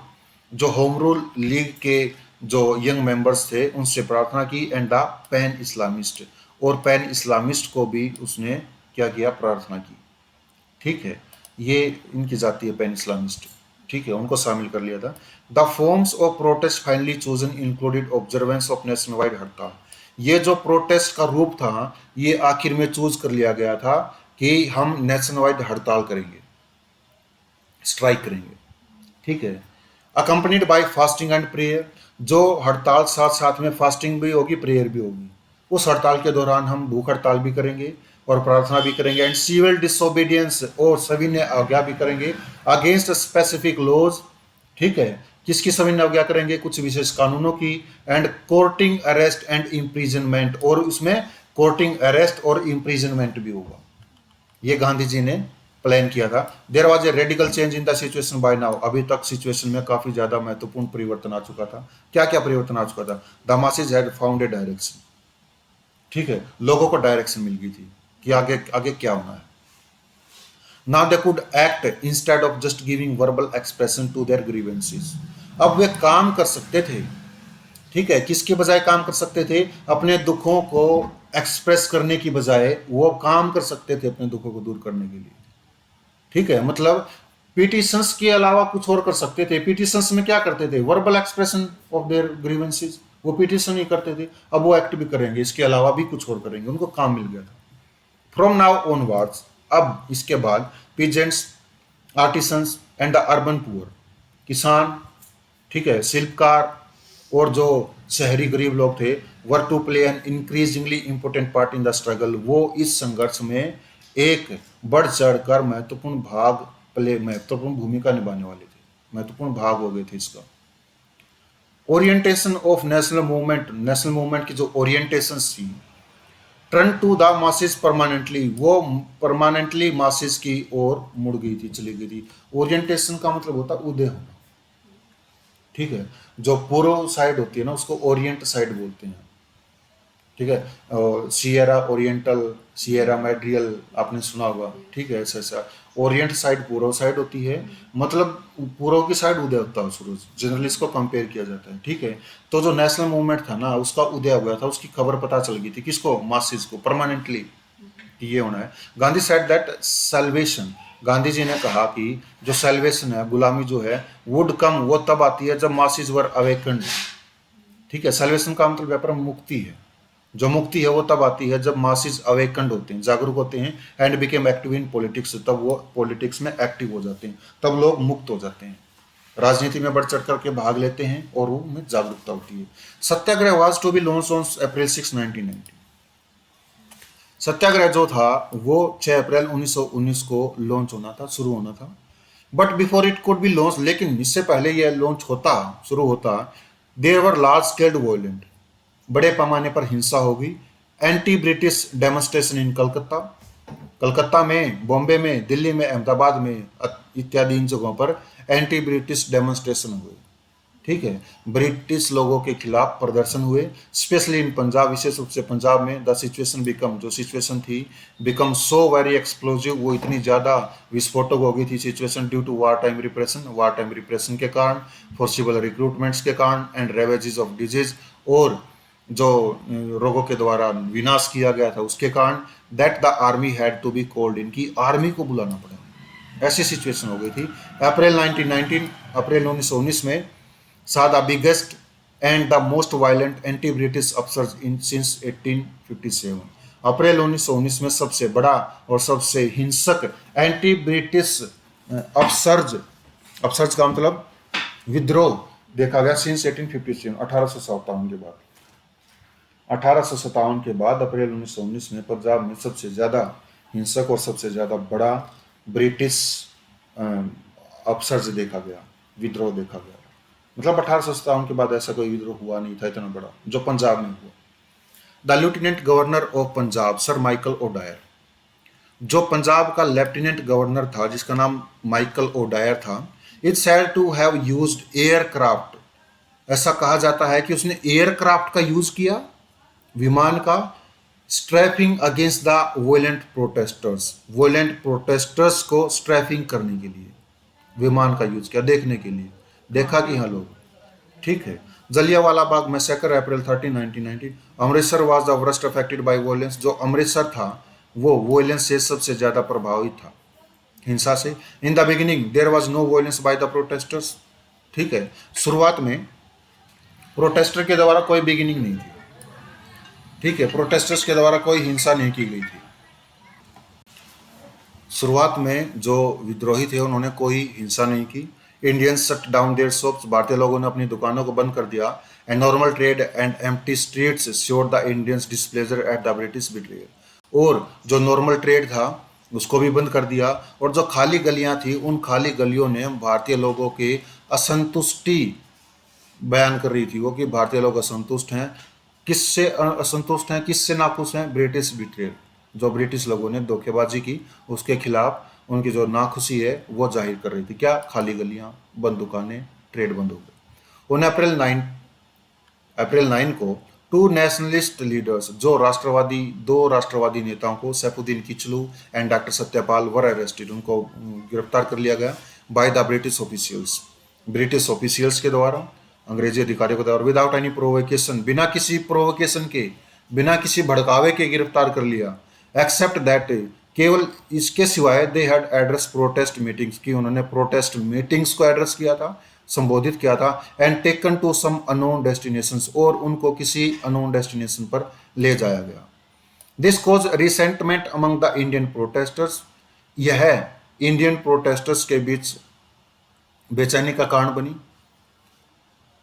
जो होम रूल लीग के जो यंग मेंबर्स थे उनसे प्रार्थना की। एंड द पैन इस्लामिस्ट, और पैन इस्लामिस्ट को भी उसने क्या किया, प्रार्थना की। ठीक है, ये इनकी जाती है पैन इस्लामिस्ट। ठीक है, उनको शामिल कर लिया था। The forms of protest finally chosen included observance of national wide हड़ताल। ये जो प्रोटेस्ट का रूप था ये आखिर में चूज कर लिया गया था कि हम नेशनल वाइड हड़ताल करेंगे, स्ट्राइक करेंगे। ठीक है, accompanied by fasting and prayer. जो हड़ताल साथ साथ में फास्टिंग भी होगी, प्रेयर भी होगी। उस हड़ताल के दौरान हम भूख हड़ताल भी करेंगे और प्रार्थना भी करेंगे। एंड सिविल डिसोबीडियंस, और सभी ने आज्ञा भी करेंगे अगेंस्ट स्पेसिफिक लॉज। ठीक है, किसकी सभी ने आज्ञा करेंगे, कुछ विशेष कानूनों की। And courting arrest and imprisonment, और उसमें कोर्टिंग अरेस्ट और इम्प्रीजनमेंट भी होगा। ये गांधी जी ने प्लान किया था। There was a radical change in the situation by now. अभी तक सिचुएशन में काफी ज्यादा महत्वपूर्ण परिवर्तन आ चुका था। क्या क्या परिवर्तन आ चुका था, the masses had found a direction. ठीक है, लोगों को डायरेक्शन मिल गई थी कि आगे आगे क्या होना है। Now they could act instead of just giving verbal expression to their grievances. अब वे काम कर सकते थे। ठीक है, किसके बजाय काम कर सकते थे, अपने दुखों को एक्सप्रेस करने की बजाय वो काम कर सकते थे अपने दुखों को दूर करने के लिए। ठीक है, मतलब पिटिशंस के अलावा कुछ और कर सकते थे। पिटिशंस में क्या करते थे, verbal expression of their grievances, वो पिटिशन ही करते थे। अब वो एक्ट भी करेंगे, इसके अलावा भी कुछ और करेंगे, उनको काम मिल गया था। फ्रॉम नाउ ऑनवर्ड्स, अब इसके बाद, peasants, artisans and the urban poor, किसान, ठीक है, शिल्पकार और जो शहरी गरीब लोग थे, were to play an increasingly important part in the struggle. वो इस संघर्ष में एक बढ़ चढ़कर महत्वपूर्ण भूमिका निभाने वाले थे, महत्वपूर्ण भाग हो गए थे इसका। Orientation of national movement, national movement की जो ओरिएंटेशन थी, turn to the masses permanently, वो परमानेंटली मासेस की ओर मुड़ गई थी, चली गई थी। ओरिएंटेशन का मतलब होता है उदय होना। ठीक है, जो पूर्व साइड होती है ना उसको ओरिएंट साइड बोलते हैं। ठीक है, सियरा ओरिएंटल, सियरा मैड्रियल आपने सुना होगा। ठीक है, ऐसा ऐसा। ओरिएंट साइड पूर्व साइड होती है, मतलब पूर्व की साइड उदय होता है सूरज, जनरली इसको कंपेयर किया जाता है। ठीक है, तो जो नेशनल मूवमेंट था ना उसका उदय हो गया था, उसकी खबर पता चल गई थी किसको, मासेस को, परमानेंटली ये होना है। Gandhi said that salvation, Gandhi ji ने कहा कि जो सैल्वेशन है, गुलामी जो है, वुड कम, वो तब आती है जब मासेस वर अवेकन्ड। ठीक है, सैल्वेशन का मतलब व्यापार मुक्ति है। जो मुक्ति है वो तब आती है जब मासेस अवेकन्ड होते हैं, जागरूक होते हैं। And became active in politics, तब वो पॉलिटिक्स में एक्टिव हो जाते हैं, तब लोग मुक्त हो जाते हैं, राजनीति में बढ़ चढ़ करके भाग लेते हैं और उनमें जागरूकता होती है। Satyagraha was to be launched on April 6, 1990। Satyagraha जो था वो 6 अप्रैल 1919 को लॉन्च होना था, शुरू होना था। But before it could be launch, लेकिन इससे पहले यह लॉन्च होता, शुरू होता, there were large scaled violent, बड़े पैमाने पर हिंसा होगी, anti British demonstration in Calcutta, Calcutta में, बॉम्बे में, दिल्ली में, अहमदाबाद में इत्यादि इन जगहों पर एंटी ब्रिटिश डेमोन्स्ट्रेशन हुए। ठीक है, ब्रिटिश लोगों के खिलाफ प्रदर्शन हुए, स्पेशली इन पंजाब, विशेष रूप से पंजाब में। द सिचुएशन बिकम, जो सिचुएशन थी, बिकम सो वेरी एक्सप्लोजिव, वो इतनी ज़्यादा विस्फोटक हो गई थी situation, due to war time repression, war time repression के कारण, फोर्सिबल रिक्रूटमेंट्स के कारण, एंड रेवेजेस ऑफ डिजीज, और जो रोगों के द्वारा विनाश किया गया था उसके कारण, that the army had to be called, इनकी आर्मी को बुलाना पड़ा, ऐसी सिचुएशन हो गई थी। अप्रैल 1919, अप्रैल 1919 में saw the biggest and the most violent anti-British upsurge in since 1857। अप्रैल 1919 में सबसे बड़ा और सबसे हिंसक एंटी ब्रिटिश अपसर्ज, अपसर्ज का मतलब विद्रोह देखा गया सिंस 1857, 1857 के बाद। 1857 के बाद अप्रैल 1919 में पंजाब में सबसे ज़्यादा हिंसक और सबसे ज़्यादा बड़ा ब्रिटिश अपसर्ज देखा गया, विद्रोह देखा गया। मतलब 1857 के बाद ऐसा कोई विद्रोह हुआ नहीं था इतना बड़ा जो पंजाब में हुआ। The lieutenant governor of Punjab sir Michael O'Dwyer, जो पंजाब का लेफ्टिनेंट गवर्नर था जिसका नाम माइकल ओडायर था, it's said to have used aircraft, ऐसा कहा जाता है कि उसने एयरक्राफ्ट का यूज किया, विमान का, strafing against the violent protesters, violent protesters को स्ट्रैफिंग करने के लिए विमान का यूज किया, देखने के लिए, देखा कि हाँ लोग। ठीक है, Jallianwala Bagh massacre April 13, 1919। Amritsar was the worst affected by violence, जो अमृतसर था वो वोलेंस से सबसे ज्यादा प्रभावित था, हिंसा से। In the beginning there was no violence by the protesters, ठीक है, शुरुआत में प्रोटेस्टर के द्वारा कोई बिगिनिंग नहीं थी, ठीक है, प्रोटेस्टर्स के द्वारा कोई हिंसा नहीं की गई थी। शुरुआत में जो विद्रोही थे उन्होंने कोई हिंसा नहीं की। Indians shut down their shops, भारतीय लोगों ने अपनी दुकानों को बंद कर दिया। And normal trade and empty streets showed the Indians displeasure at the British betrayal, और जो नॉर्मल ट्रेड था उसको भी बंद कर दिया, और जो खाली गलियां थी उन खाली गलियों ने भारतीय लोगों के असंतुष्टि बयान कर रही थी, वो कि भारतीय लोग असंतुष्ट हैं। किससे असंतुष्ट हैं, किससे नाखुश हैं? ब्रिटिश बिट्रेयल, जो ब्रिटिश लोगों ने धोखेबाजी की उसके खिलाफ उनकी जो नाखुशी है वो जाहिर कर रही थी। क्या? खाली गलियां, बंद दुकानें, ट्रेड बंद हो गए। उन अप्रैल 9 को टू नेशनलिस्ट लीडर्स, जो राष्ट्रवादी, दो राष्ट्रवादी नेताओं को, Saifuddin Kitchlew and doctor Satyapal were arrested, उनको गिरफ्तार कर लिया गया by the British officials, British officials के द्वारा, अंग्रेजी अधिकारियों के द्वारा, विदाउट एनी प्रोवोकेशन, बिना किसी प्रोवोकेशन के, बिना किसी भड़कावे के गिरफ्तार कर लिया। एक्सेप्ट दैट, केवल इसके सिवाय they had address protest meetings की, उन्होंने प्रोटेस्ट मीटिंग्स को एड्रेस किया था, संबोधित किया था। And taken to some unknown destinations, और उनको किसी अननोन डेस्टिनेशन पर ले जाया गया। This cause resentment among the Indian protesters, यह इंडियन प्रोटेस्टर्स के बीच बेचैनी का कारण बनी।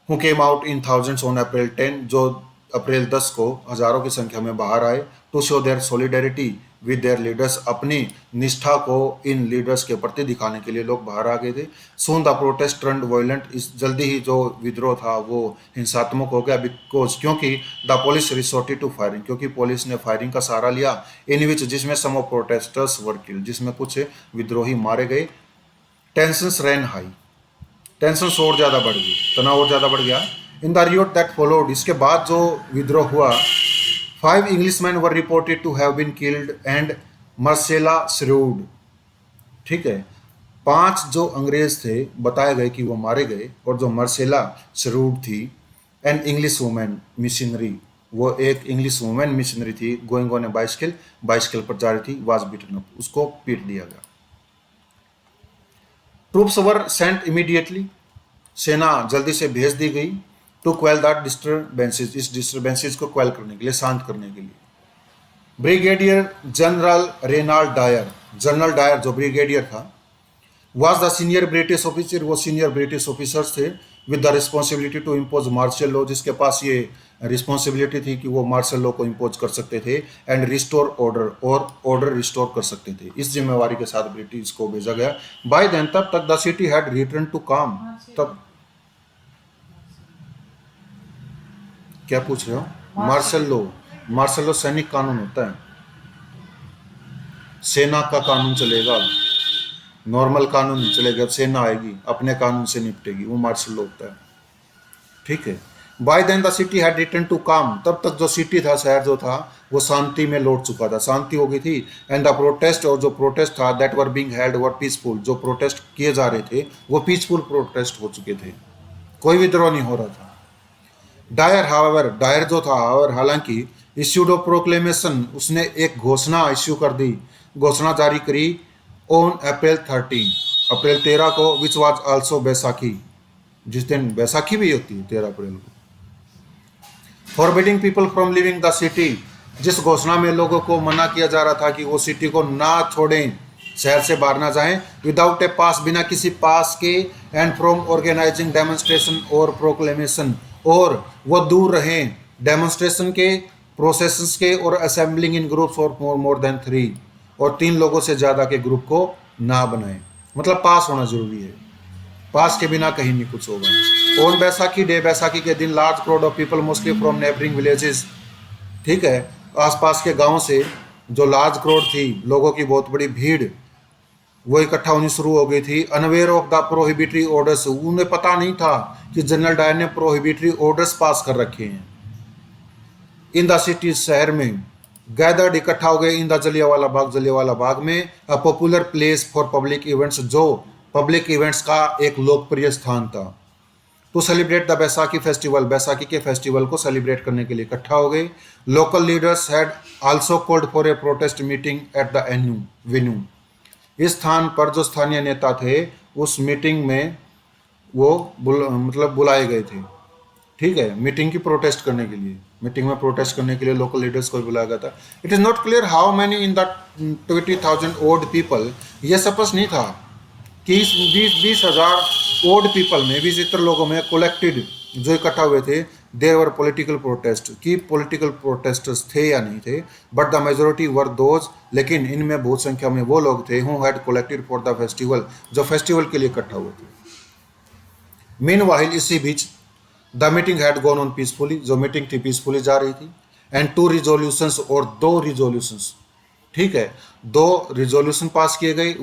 Who came out in thousands on April 10, जो अप्रैल 10 को हजारों की संख्या में बाहर आए, to show their solidarity with their leaders, अपनी निष्ठा को इन लीडर्स के प्रति दिखाने के लिए लोग बाहर आ गए थे। Soon the protest turned violent, इस जल्दी ही जो विद्रोह था वो हिंसात्मक हो गया, बिकॉज, क्योंकि the police resorted to firing, क्योंकि पुलिस ने फायरिंग का सहारा लिया, इन विच, जिसमें some of protesters were killed, जिसमें कुछ विद्रोही मारे गए। टेंशंस रैन हाई, टेंशन और ज़्यादा बढ़ गई, तनाव और ज़्यादा बढ़ गया। In the riot that followed, इसके बाद जो विद्रोह हुआ, 5 Englishmen were reported to have been killed and Marcella Sherwood, ठीक है, 5 जो अंग्रेज थे बताए गए कि वो मारे गए, और जो मर्सेला श्रूड थी, एन इंग्लिश वुमेन मिशनरी, वो एक इंग्लिश वुमेन मिशनरी थी, गोइंग ऑन ए बाइसिकल पर जा रही थी, वाज बीटन अप, उसको पीट दिया गया। ट्रूप्स वर सेंट इमीडिएटली, सेना जल्दी से भेज दी गई, टू क्वेल द डिस्टर्बेंसेज, इस डिस्टर्बेंसेज को क्वेल करने के लिए, शांत करने के लिए। Brigadier general Reginald Dyer, general Dyer जो ब्रिगेडियर था, was the senior British officer, वो सीनियर ब्रिटिश ऑफिसर्स थे, with the responsibility to impose martial law, जिसके पास ये रिस्पॉन्सिबिलिटी थी कि वो मार्शल लॉ को इम्पोज कर सकते थे, एंड रिस्टोर ऑर्डर, और ऑर्डर रिस्टोर कर सकते थे। इस जिम्मेवारी के साथ ब्रिटिश को भेजा गया। बाय देन, तब तक the city had return to calm. तब क्या पूछ रहे हो? मार्शल लॉ, मार्शल लॉ सैनिक कानून होता है, सेना का कानून चलेगा, नॉर्मल कानून नहीं चलेगा। अब सेना आएगी अपने कानून से निपटेगी, वो मार्शल लॉ होता है, ठीक है। By then the city had return to calm, तब तक जो सिटी था, शहर जो था, वो शांति में लौट चुका था, शांति हो गई थी। एंड द प्रोटेस्ट, और जो प्रोटेस्ट था, that were being held were peaceful, जो प्रोटेस्ट किए जा रहे थे वो पीसफुल प्रोटेस्ट हो चुके थे, कोई विद्रोह नहीं हो रहा था। डायर हाउएवर, डायर जो था, और हालांकि इश्यूड ऑफ प्रोक्लेमेशन, उसने एक घोषणा इश्यू कर दी, घोषणा जारी करी ऑन अप्रैल 13, अप्रैल 13 को, विच वाज आल्सो बैसाखी, जिस दिन बैसाखी भी होती है 13 अप्रैल को। Forbidding people from living the city, जिस घोषणा में लोगों को मना किया जा रहा था कि वो सिटी को ना छोड़ें, शहर से बाहर ना जाएं, विदाउट ए पास, बिना किसी पास के, एंड फ्रॉम ऑर्गेनाइजिंग डेमोन्स्ट्रेशन और प्रोक्लेमेशन, और वो दूर रहें डेमोन्स्ट्रेशन के, प्रोसेस के, और असेंबलिंग इन ग्रुप्स और मोर देन 3, और 3 लोगों से ज़्यादा के ग्रुप को ना बनाएं। मतलब पास होना जरूरी है, पास के बिना कहीं नहीं कुछ होगा। ऑन बैसाखी डे, बैसाखी के दिन, large crowd of people mostly from neighbouring villages, ठीक है, आसपास के गांव से जो लार्ज क्राउड थी, लोगों की बहुत बड़ी भीड़, वो इकट्ठा होनी शुरू हो गई थी। Unaware of the prohibitory orders, उन्हें पता नहीं था कि जनरल डायर ने प्रोहिबिटरी ऑर्डर्स पास कर रखे हैं। इन द सिटी, शहर में, गैदर्ड, इकट्ठा हो गए, इन द जलियांवाला बाग, जलियांवाला बाग में, a popular place for public events, जो पब्लिक इवेंट्स का एक लोकप्रिय स्थान था। To celebrate the Baisakhi festival, Baisakhi के फेस्टिवल को सेलिब्रेट करने के लिए इकट्ठा हो गए। Local leaders had also called for A protest meeting at the venue, इस स्थान पर जो स्थानीय नेता थे, उस मीटिंग में वो मतलब बुलाए गए थे, ठीक है, मीटिंग की प्रोटेस्ट करने के लिए, मीटिंग में प्रोटेस्ट करने के लिए लोकल लीडर्स को बुलाया गया था। It is not clear how many in the 20,000 old people, यह स्पष्ट नहीं था कि इस 20,000 ओल्ड पीपल में, 20 लोगों में कलेक्टेड जो इकट्ठा हुए थे, देयर वर पॉलिटिकल प्रोटेस्ट, की पॉलिटिकल प्रोटेस्टर्स थे या नहीं थे, but the majority were those, लेकिन इनमें बहुत संख्या में वो लोग थे who had collected for the festival, जो फेस्टिवल के लिए इकट्ठा हुए थे। मीनवाइल, इसी बीच, the meeting had gone on peacefully, जो मीटिंग थी पीसफुली जा रही थी। एंड 2 रिजोल्यूशंस, और 2 रिजोल्यूशंस, ठीक है, 2 रिजोल्यूशन पास किए गए।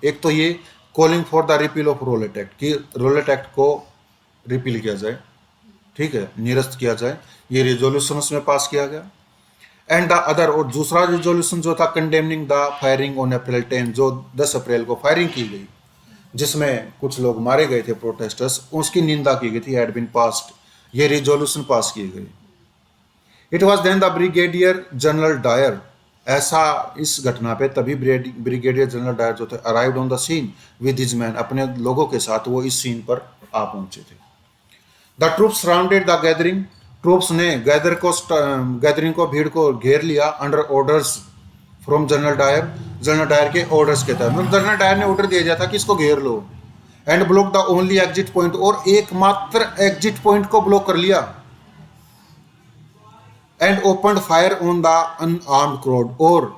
एक तो ये calling for the repeal of Rowlatt act, कि रोलेट एक्ट को रिपील किया जाए, ठीक है, निरस्त किया जाए, ये रिजोल्यूशन उसमें पास किया गया। एंड द अदर, और दूसरा रिजोल्यूशन जो था, condemning the firing on April 10, जो 10 अप्रैल को फायरिंग की गई, जिसमें कुछ लोग मारे गए थे प्रोटेस्टर्स, उसकी निंदा की गई थी, हैड बीन पास्ड, ये रिजोल्यूशन पास किए गए। It was then the brigadier general Dyer, ऐसा इस घटना पे तभी ब्रिगेडियर जनरल डायर जो थे, arrived on the scene with his man, अपने लोगों के साथ वो इस सीन पर आ पहुंचे थे। The troops surrounded the gathering, troops ने गैदरिंग को, भीड़ को घेर लिया, under orders from general Dyer, general Dyer के ऑर्डर्स के तहत, मतलब जनरल डायर ने ऑर्डर दिया जाता कि इसको घेर लो। And block the only exit point, और एकमात्र एग्जिट पॉइंट को ब्लॉक कर लिया। And open fire on the unarmed crowd, और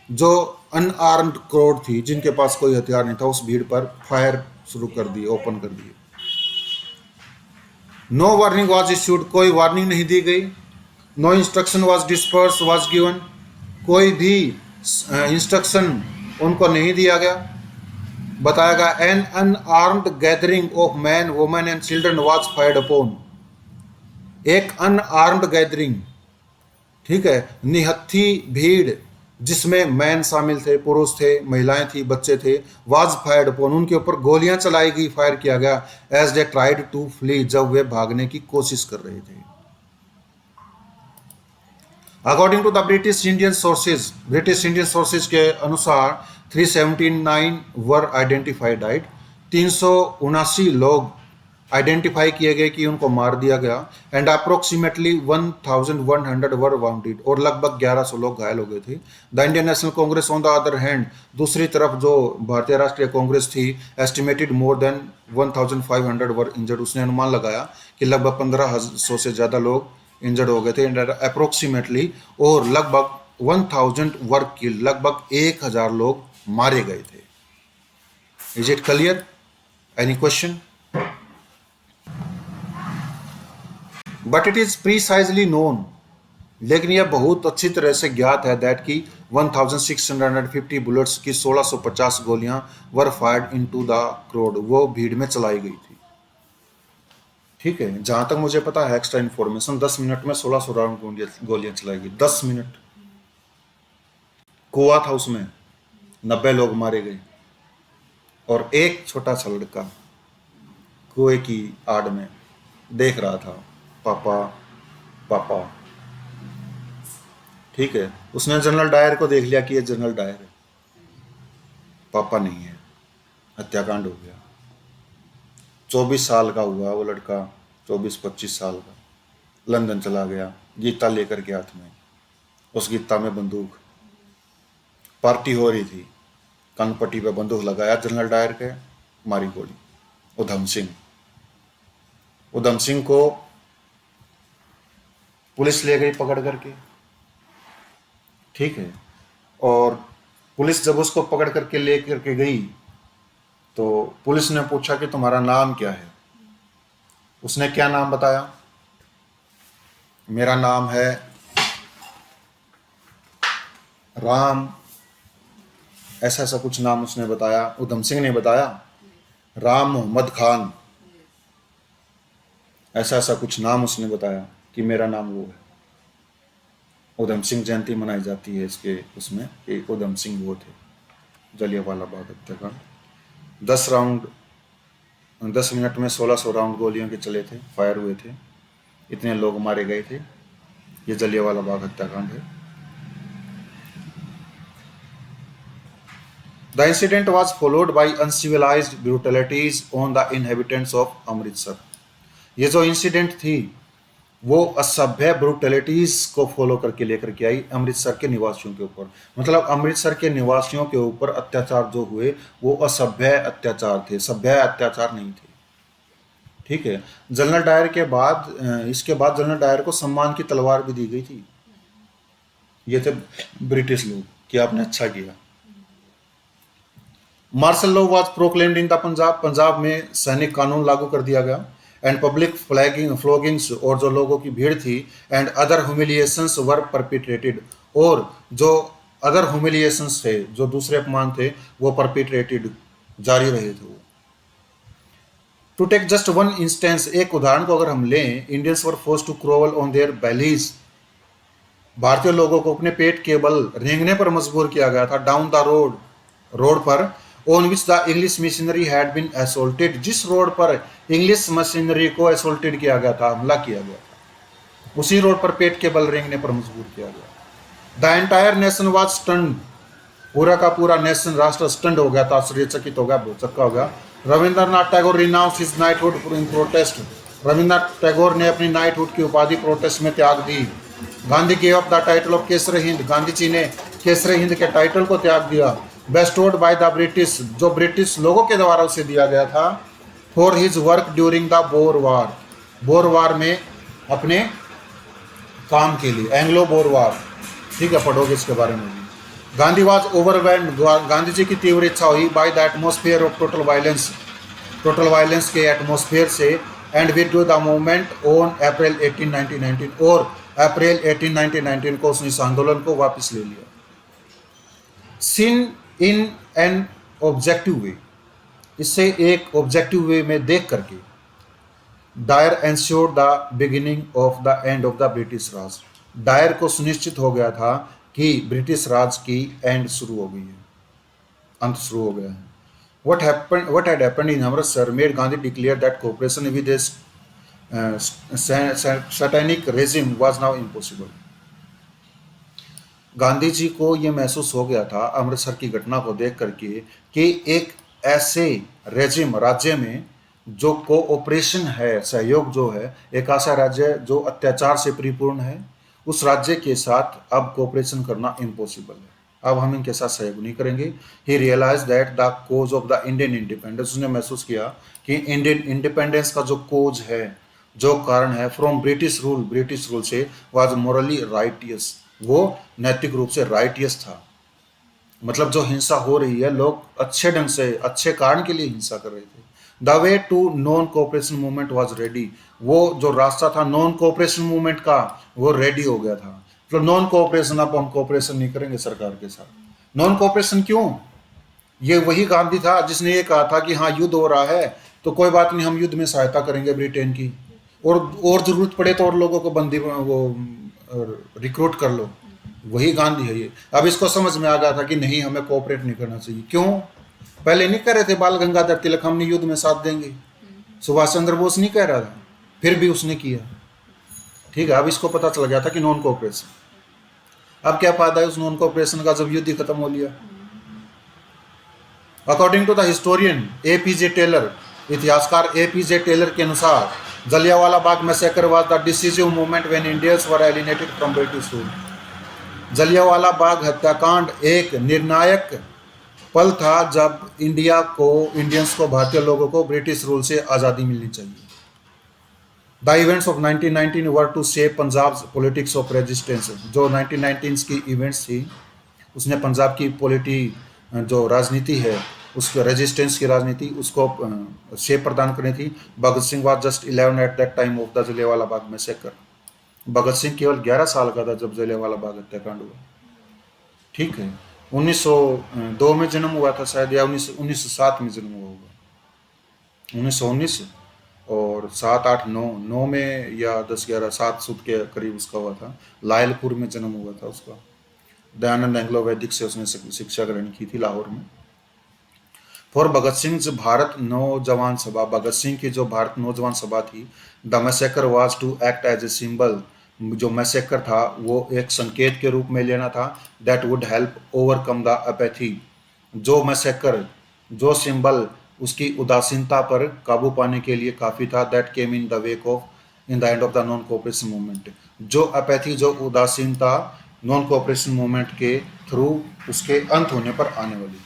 जो अनआर्म्ड क्राउड थी, जिनके पास कोई हथियार नहीं था, उस भीड़ पर फायर शुरू कर दिए, ओपन कर दिए। नो वार्निंग वाज इश्यूड, कोई वार्निंग नहीं दी गई। No instruction was disperse was given, कोई भी इंस्ट्रक्शन उनको नहीं दिया गया, बताया गया। An unarmed gathering of man, women and children was fired upon, एक अनआर्म्ड गैदरिंग, ठीक है, निहत्थी भीड़, जिसमें मैन शामिल थे, पुरुष थे, महिलाएं थी, बच्चे थे, वाज फायर्ड अपॉन, उनके ऊपर गोलियां चलाई गई, फायर किया गया। As they tried to flee, जब वे भागने की कोशिश कर रहे थे। According to the British Indian sources, British Indian sources के अनुसार 379 वर आइडेंटिफाइड डाइड, 379 लोग आइडेंटिफाई किए गए कि उनको मार दिया गया एंड अप्रोक्सीमेटली 1100 वर वाउंडेड, और लगभग 1100 लोग घायल हो गए थे। The Indian national Congress on the other hand, दूसरी तरफ जो भारतीय राष्ट्रीय कांग्रेस थी, एस्टिमेटेड मोर देन 1500 वर इंजर्ड, उसने अनुमान लगाया कि लगभग 1500 से ज़्यादा लोग इंजर्ड हो गए थे एंड अप्रोक्सीमेटली, और लगभग 1000 वर किल्ड, लगभग 1000 लोग मारे गए थे। Is it clear? Any question? But it is precisely known, लेकिन यह बहुत अच्छी तरह से ज्ञात है दैट की 1650 बुलेट्स की 1650 गोलियां वर फायर्ड इनटू द क्राउड, वो भीड़ में चलाई गई थी। ठीक है, जहां तक मुझे पता है, एक्स्ट्रा इन्फॉर्मेशन, 10 मिनट में 1600 राउंड गोलियां चलाई गई। 10 मिनट। कुआं था, उसमें 90 लोग मारे गए और एक छोटा सा लड़का कुएं की आड़ में देख रहा था, पापा पापा। ठीक है, उसने जनरल डायर को देख लिया कि ये जनरल डायर है, पापा नहीं है। हत्याकांड हो गया। 24 साल का हुआ वो लड़का, 24-25 साल का, लंदन चला गया गीता लेकर के हाथ में। उस गीता में बंदूक, पार्टी हो रही थी, कनपट्टी पे बंदूक लगाया जनरल डायर के, मारी गोली। उधम सिंह को पुलिस ले गई पकड़ करके। ठीक है, और पुलिस जब उसको पकड़ करके ले करके गई तो पुलिस ने पूछा कि तुम्हारा नाम क्या है? उसने क्या नाम बताया? मेरा नाम है राम, ऐसा ऐसा कुछ नाम उसने बताया। उधम सिंह ने बताया राम मोहम्मद खान, ऐसा ऐसा कुछ नाम उसने बताया कि मेरा नाम वो है। उधम सिंह जयंती मनाई जाती है इसके उसमें, एक उधम सिंह वो थे, जलियांवाला बाग हत्याकांड। 10 मिनट में 1600 राउंड गोलियों के चले थे, फायर हुए थे, इतने लोग मारे गए थे। ये जलियांवाला बाग हत्याकांड है। The incident was followed by uncivilised brutalities on the inhabitants of Amritsar. ये जो इंसिडेंट थी वो असभ्य ब्रूटलिटीज को फॉलो करके लेकर के आई अमृतसर के निवासियों के ऊपर। मतलब अमृतसर के निवासियों के ऊपर अत्याचार जो हुए वो असभ्य अत्याचार थे, सभ्य अत्याचार नहीं थे। ठीक है, जनरल डायर के बाद, इसके बाद जनरल डायर को सम्मान की तलवार भी दी गई थी। ये थे ब्रिटिश लोग कि आपने अच्छा किया। Martial law was proclaimed in the Punjab, Punjab में सैनिक कानून लागू कर दिया गया एंड पब्लिक फ्लॉगिंग्स, और जो लोगों की भीड़ थी, एंड अदर ह्यूमिलिएशंस वर परपिट्रेटेड, और जो अदर ह्यूमिलिएशंस थे, जो दूसरे अपमान थे, वो परपिट्रेटेड, जारी रहे थे वो। To take just one instance, एक उदाहरण को अगर हम लें, Indians were forced to crawl on their bellies, भारतीय लोगों को अपने पेट के बल रेंगने पर मजबूर किया गया था। डाउन द रोड पर, on which the English machinery had been assaulted, जिस रोड पर इंग्लिश मशीनरी को असोल्टेड किया गया था, हमला किया गया था, उसी रोड पर पेट के बल रेंगने पर मजबूर किया गया। The entire nation was stunned, पूरा का पूरा नेशन, राष्ट्र स्टंड हो गया था, आश्चर्यचकित हो गया, भौचक्का हो गया। Rabindranath Tagore renounced his knighthood in protest, Rabindranath Tagore ने अपनी नाइटहुड की उपाधि प्रोटेस्ट में त्याग दी। Gandhi gave up the title of Kaisar Hind, Gandhi ji ने केसर हिंद के टाइटल को त्याग दिया। बेस्टोड बाय द ब्रिटिश, जो ब्रिटिश लोगों के द्वारा उसे दिया गया था, for his work during the Boer war, Boer war में अपने काम के लिए, एंग्लो बोर वार। ठीक है, पढ़ोगे इसके बारे में भी। गांधी वाज ओवरवेल्म्ड, गांधी जी की तीव्र इच्छा हुई by the atmosphere of total violence के एटमोस्फेयर से, and withdrew the movement on April 18, 1919, और अप्रैल 18, 1919 को उसने इस आंदोलन को वापस ले लिया। Seen in an objective way, इससे एक ऑब्जेक्टिव वे में देख करके, Dyer ensured the beginning of the end of the British Raj, Dyer को सुनिश्चित हो गया था कि ब्रिटिश राज की एंड शुरू हो गई है, अंत शुरू हो गया है। What had happened in Amritsar made Gandhi declare that cooperation with this satanic regime was now impossible. Gandhi ji को ये महसूस हो गया था अमृतसर की घटना को देख करके कि एक ऐसे रेजिम, राज्य में जो कोऑपरेशन है, सहयोग जो है, एक ऐसा राज्य जो अत्याचार से परिपूर्ण है, उस राज्य के साथ अब कोऑपरेशन करना इम्पॉसिबल है। अब हम इनके साथ सहयोग नहीं करेंगे। He realise that the cause of the Indian independence, उसने महसूस किया कि इंडियन इंडिपेंडेंस का जो कोज है, जो कारण है, फ्रॉम ब्रिटिश रूल से, वाज मोरली राइटियस, वो नैतिक रूप से राइटियस था। मतलब जो हिंसा हो रही है, लोग अच्छे ढंग से, अच्छे कारण के लिए हिंसा कर रहे थे। The way to non cooperation movement was ready, वो जो रास्ता था नॉन कोऑपरेशन मूवमेंट का, वो रेडी हो गया था। तो नॉन कोऑपरेशन, अब हम कोऑपरेशन नहीं करेंगे सरकार के साथ। नॉन कोऑपरेशन क्यों? ये वही गांधी था जिसने ये कहा था कि हाँ युद्ध हो रहा है तो कोई बात नहीं, हम युद्ध में सहायता करेंगे ब्रिटेन की, और जरूरत पड़े तो और लोगों को बंदी वो रिक्रूट कर लो। वही गांधी है ये। अब इसको समझ में आ गया था कि नहीं, हमें कोऑपरेट नहीं करना चाहिए। क्यों? पहले नहीं कह रहे थे बाल गंगाधर तिलक हमने युद्ध में साथ देंगे, सुभाष चंद्र बोस नहीं कह रहा था, फिर भी उसने किया। ठीक है, अब इसको पता चल गया था कि नॉन कोऑपरेशन। अब क्या फायदा है उस नॉन कोऑपरेशन का जब युद्ध ही खत्म हो लिया। According to the historian APJ Taylor, इतिहासकार एपीजे टेलर के अनुसार, Jallianwala Bagh massacre was the decisive movement when Indians were alienated from British rule. Jallianwala Bagh हत्याकांड एक निर्णायक पल था जब इंडियंस को, भारतीय लोगों को ब्रिटिश रूल से आज़ादी मिलनी चाहिए। The events of 1919 were to shape Punjab politics of resistance, जो 1919 की इवेंट्स थी उसने पंजाब की जो राजनीति है, उसके रेजिस्टेंस की राजनीति, उसको शेप प्रदान करनी थी। Bhagat Singh was just 11 at that time of the Jallianwala Bagh massacre. Bhagat Singh केवल 11 साल का था जब जलियांवाला बाग हत्याकांड हुआ। ठीक है, 1902 में जन्म हुआ था शायद, या 1907 में जन्म हुआ होगा, 1919 और 7, 8, 9 में, या 10, 11, 7 सुद के करीब उसका हुआ था। लायलपुर में जन्म हुआ था उसका। दयानंद एंग्लो वैदिक से उसने शिक्षा ग्रहण की थी लाहौर में। फॉर भगत सिंह भारत नौजवान सभा, भगत सिंह की जो भारत नौजवान सभा थी, the massacre was to act as a symbol, जो मैसेकर था वो एक संकेत के रूप में लेना था, that would help overcome the apathy. जो मैसेकर, जो सिंबल उसकी उदासीनता पर काबू पाने के लिए काफ़ी था, that came in the wake of, in the end of the non cooperation movement. जो अपैथी, जो उदासीनता नॉन कोऑपरेशन मूवमेंट के थ्रू उसके अंत होने पर आने वाली थी,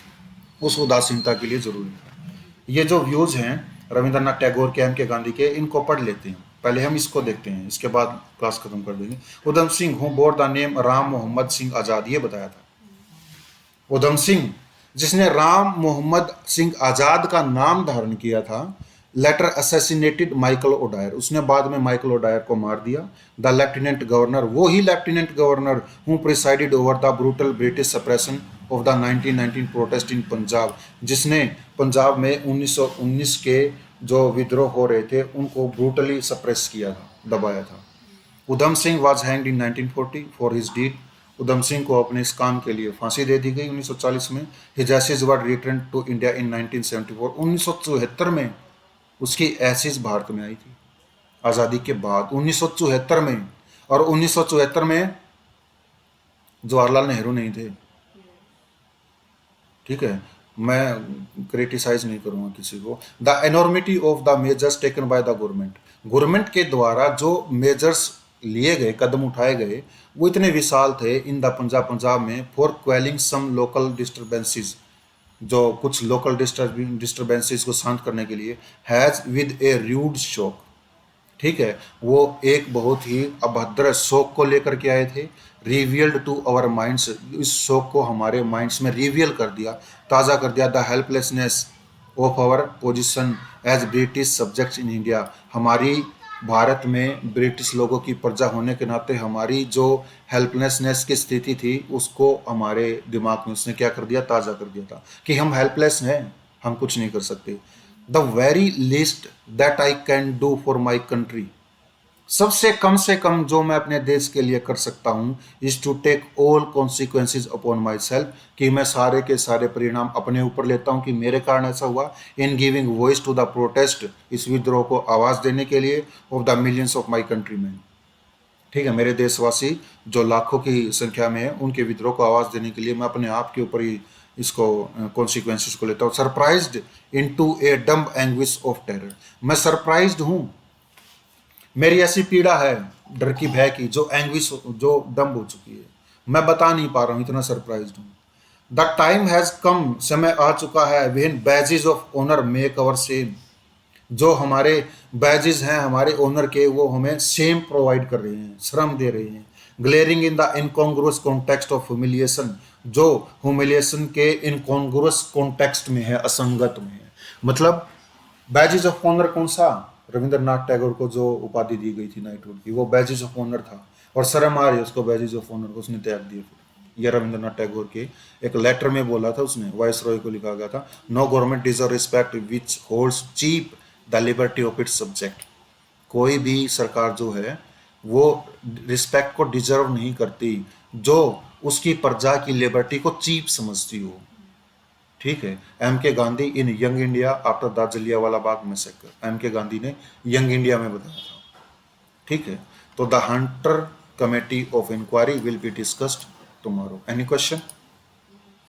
उस उदासीनता के लिए जरूरी था। ये जो व्यूज हैं रविंद्रनाथ टैगोर के, एम के गांधी के, इनको पढ़ लेते हैं। पहले हम इसको देखते हैं, इसके बाद क्लास खत्म कर देंगे। Udham Singh who bore the name Ram Mohammad Singh Azad, ये बताया था। उधम सिंह जिसने राम मोहम्मद सिंह आज़ाद का नाम धारण किया था, लेटर असैसिनेटेड माइकल ओडायर, उसने बाद में माइकल ओडायर को मार दिया। द लेफ्टिनेंट गवर्नर, वो ही lieutenant governor who presided over the brutal British suppression of the 1919 protest in Punjab, जिसने पंजाब में 1919 के जो विद्रोह हो रहे थे उनको ब्रूटली सप्रेस किया था, दबाया था। Udham Singh was hanged in 1940 for his deed, Udham Singh को अपने इस काम के लिए फांसी दे दी गई 1940 में। His essays were return to India in 1974, 1974 में उसकी एसेज भारत में आई थी आज़ादी के बाद, 1974 में। और 1974 में जवाहरलाल नेहरू नहीं थे। ठीक है, मैं क्रिटिसाइज नहीं करूंगा किसी को। The enormity of the measures taken by the government, government के द्वारा जो मेजर्स लिए गए, कदम उठाए गए, वो इतने विशाल थे इन द पंजाब में, फॉर क्वेलिंग सम लोकल डिस्टर्बेंसेस, जो कुछ लोकल डिस्टर्बेंसेस को शांत करने के लिए, हैज विद ए र्यूड शोक। ठीक है, वो एक बहुत ही अभद्र शोक को लेकर के आए थे। रिवील्ड टू आवर माइंड्स, इस शोक को हमारे माइंड्स में रिवील कर दिया, ताज़ा कर दिया। The helplessness of our position as British subjects in India, हमारी भारत में ब्रिटिश लोगों की प्रजा होने के नाते हमारी जो हेल्पलेसनेस की स्थिति थी, उसको हमारे दिमाग में उसने क्या कर दिया, ताज़ा कर दिया था कि हम हेल्पलेस हैं, हम कुछ नहीं कर सकते। The very least that I can do for my country, सबसे कम से कम जो मैं अपने देश के लिए कर सकता हूँ, is to take all consequences upon myself, कि मैं सारे के सारे परिणाम अपने ऊपर लेता हूँ कि मेरे कारण ऐसा हुआ। In giving voice to the protest, इस विद्रोह को आवाज़ देने के लिए, of the millions of my countryman. ठीक है, मेरे देशवासी जो लाखों की संख्या में हैं, उनके विद्रोह को आवाज़ देने के लिए मैं अपने आप के ऊपर ही इसको कॉन्सिक्वेंसेस को लेता हूँ। Surprised into A dumb anguish of terror, मैं सरप्राइज्ड हूँ, मेरी ऐसी पीड़ा है डर की भय की जो एंग्विश जो डम्ब हो चुकी है, मैं बता नहीं पा रहा हूँ, इतना सरप्राइज्ड हूँ। द टाइम हैज कम, समय आ चुका है, when badges of honour make our shame, जो हमारे बैजेस हैं हमारे ओनर के, वो हमें सेम प्रोवाइड कर रहे हैं, श्रम दे रहे हैं। Glaring in the incongruous context of humiliation, जो ह्यूमिलिएशन के इनकॉन्ग्रुअस कॉन्टेक्स्ट में है, असंगत में है। मतलब बैजेस ऑफ ऑनर कौन सा, रविंद्रनाथ टैगोर को जो उपाधि दी गई थी नाइटहुड की, वो बैजेस ऑफ ऑनर था, और शर्म आ रही है उसको बैजेस ऑफ ऑनर को, उसने त्याग दिया। यह रविंद्रनाथ टैगोर के एक लेटर में बोला था उसने, वाइस रॉय को लिखा गया था, no government deserve respect which holds cheap the liberty of its subject, कोई भी सरकार जो है वो रिस्पेक्ट को डिजर्व नहीं करती जो उसकी प्रजा की लिबर्टी को चीप समझती हो। ठीक है, M K Gandhi in Young India after the Jallianwala Bagh massacre, M K Gandhi ने यंग इंडिया में बताया था। ठीक है, तो the Hunter committee of inquiry will be discussed tomorrow. Any question?